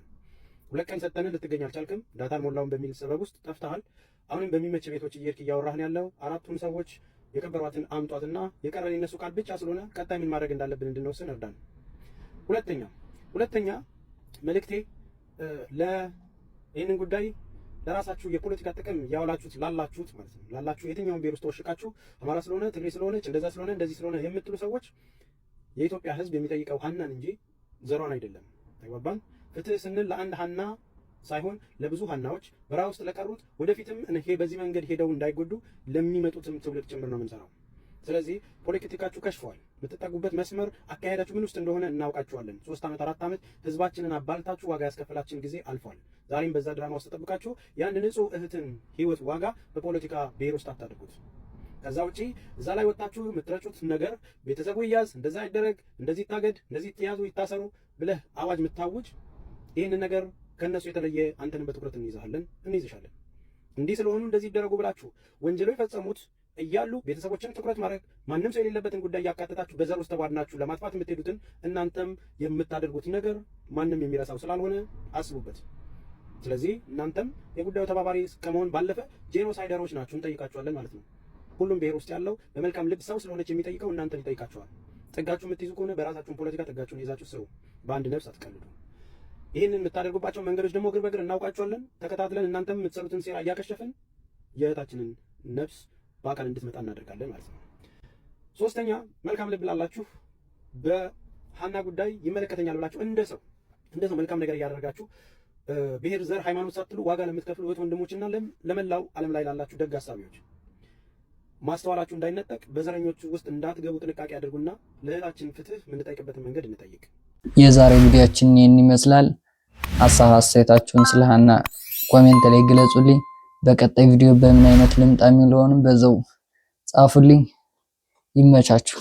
Q: 2 ቀን ሰጠን ልትገኝ አልቻልክም፣ ዳታ አልሞላውም በሚል ሰበብ ውስጥ ጠፍተሃል። አሁንም በሚመች ቤቶች እየሄድክ እያወራህን ያለው አራቱን ሰዎች የቀበሯትን አምጧትና የቀረን የነሱ ቃል ብቻ ስለሆነ ቀጣይ ምን ማድረግ እንዳለብን እንድንወስን እርዳን። ሁለተኛ መልእክቴ ይህንን ጉዳይ ለራሳችሁ የፖለቲካ ጥቅም ያውላችሁት ላላችሁት ማለት ነው ላላችሁ የትኛውን ብሔር ውስጥ ተወሽቃችሁ አማራ ስለሆነ ትግሬ ስለሆነች እንደዛ ስለሆነ እንደዚህ ስለሆነ የምትሉ ሰዎች የኢትዮጵያ ሕዝብ የሚጠይቀው ሀናን እንጂ ዘሯን አይደለም። ተግባባን? ፍትህ ስንል ለአንድ ሀና ሳይሆን ለብዙ ሀናዎች በረሃ ውስጥ ለቀሩት ወደፊትም በዚህ መንገድ ሄደው እንዳይጎዱ ለሚመጡትም ትውልድ ጭምር ነው የምንሰራው። ስለዚህ ፖለቲካችሁ ከሽፏል። የምትጠጉበት መስመር አካሄዳችሁ ምን ውስጥ እንደሆነ እናውቃችኋለን። 3 ዓመት 4 ዓመት ህዝባችንን አባልታችሁ ዋጋ ያስከፈላችን ጊዜ አልፏል። ዛሬም በዛ ድራማ ውስጥ ተጠብቃችሁ የአንድ ንጹህ እህትን ህይወት ዋጋ በፖለቲካ ብሔር ውስጥ አታድርጉት። ከዛ ውጪ እዛ ላይ ወጣችሁ የምትረጩት ነገር ቤተሰቡ ይያዝ፣ እንደዛ ይደረግ፣ እንደዚህ ይታገድ፣ እንደዚህ ይያዙ፣ ይታሰሩ ብለህ አዋጅ የምታውጅ ይህንን ነገር ከነሱ የተለየ አንተን በትኩረት እንይዝሻለን። እንዲህ ስለሆኑ እንደዚህ ይደረጉ ብላችሁ ወንጀሉ የፈጸሙት እያሉ ቤተሰቦችን ትኩረት ማድረግ ማንም ሰው የሌለበትን ጉዳይ ያካተታችሁ በዘር ውስጥ ተቧድናችሁ ለማጥፋት የምትሄዱትን እናንተም የምታደርጉት ነገር ማንም የሚረሳው ስላልሆነ አስቡበት። ስለዚህ እናንተም የጉዳዩ ተባባሪ ከመሆን ባለፈ ጄኖሳይደሮች ናችሁ፣ እንጠይቃችኋለን ማለት ነው። ሁሉም ብሔር ውስጥ ያለው በመልካም ልብ ሰው ስለሆነች የሚጠይቀው እናንተን ይጠይቃችኋል። ጥጋችሁ የምትይዙ ከሆነ በራሳችሁን ፖለቲካ ጥጋችሁን ይዛችሁ ስሩ። በአንድ ነፍስ አትቀልዱ። ይህንን የምታደርጉባቸው መንገዶች ደግሞ እግር በእግር እናውቃቸዋለን። ተከታትለን እናንተም የምትሰሩትን ሴራ እያከሸፍን የእህታችንን ነፍስ በአካል እንድትመጣ እናደርጋለን ማለት ነው። 3ኛ መልካም ልብ ላላችሁ በሀና ጉዳይ ይመለከተኛል ብላችሁ እንደ ሰው መልካም ነገር እያደረጋችሁ ብሔር፣ ዘር፣ ሃይማኖት ሳትሉ ዋጋ ለምትከፍሉ እህት ወንድሞችና ለመላው ዓለም ላይ ላላችሁ ደግ ሀሳቢዎች ማስተዋላችሁ እንዳይነጠቅ በዘረኞቹ ውስጥ እንዳትገቡ ጥንቃቄ አድርጉና ለእህታችን ፍትህ የምንጠይቅበትን መንገድ እንጠይቅ።
A: የዛሬ ቪዲዮአችን ይህን ይመስላል። ሀሳብ አስተያየታችሁን ስለ ሀና ኮሜንት ላይ ግለጹልኝ። በቀጣይ ቪዲዮ በምን አይነት ልምጣ የሚለውንም በዛው ጻፉልኝ። ይመቻችሁ።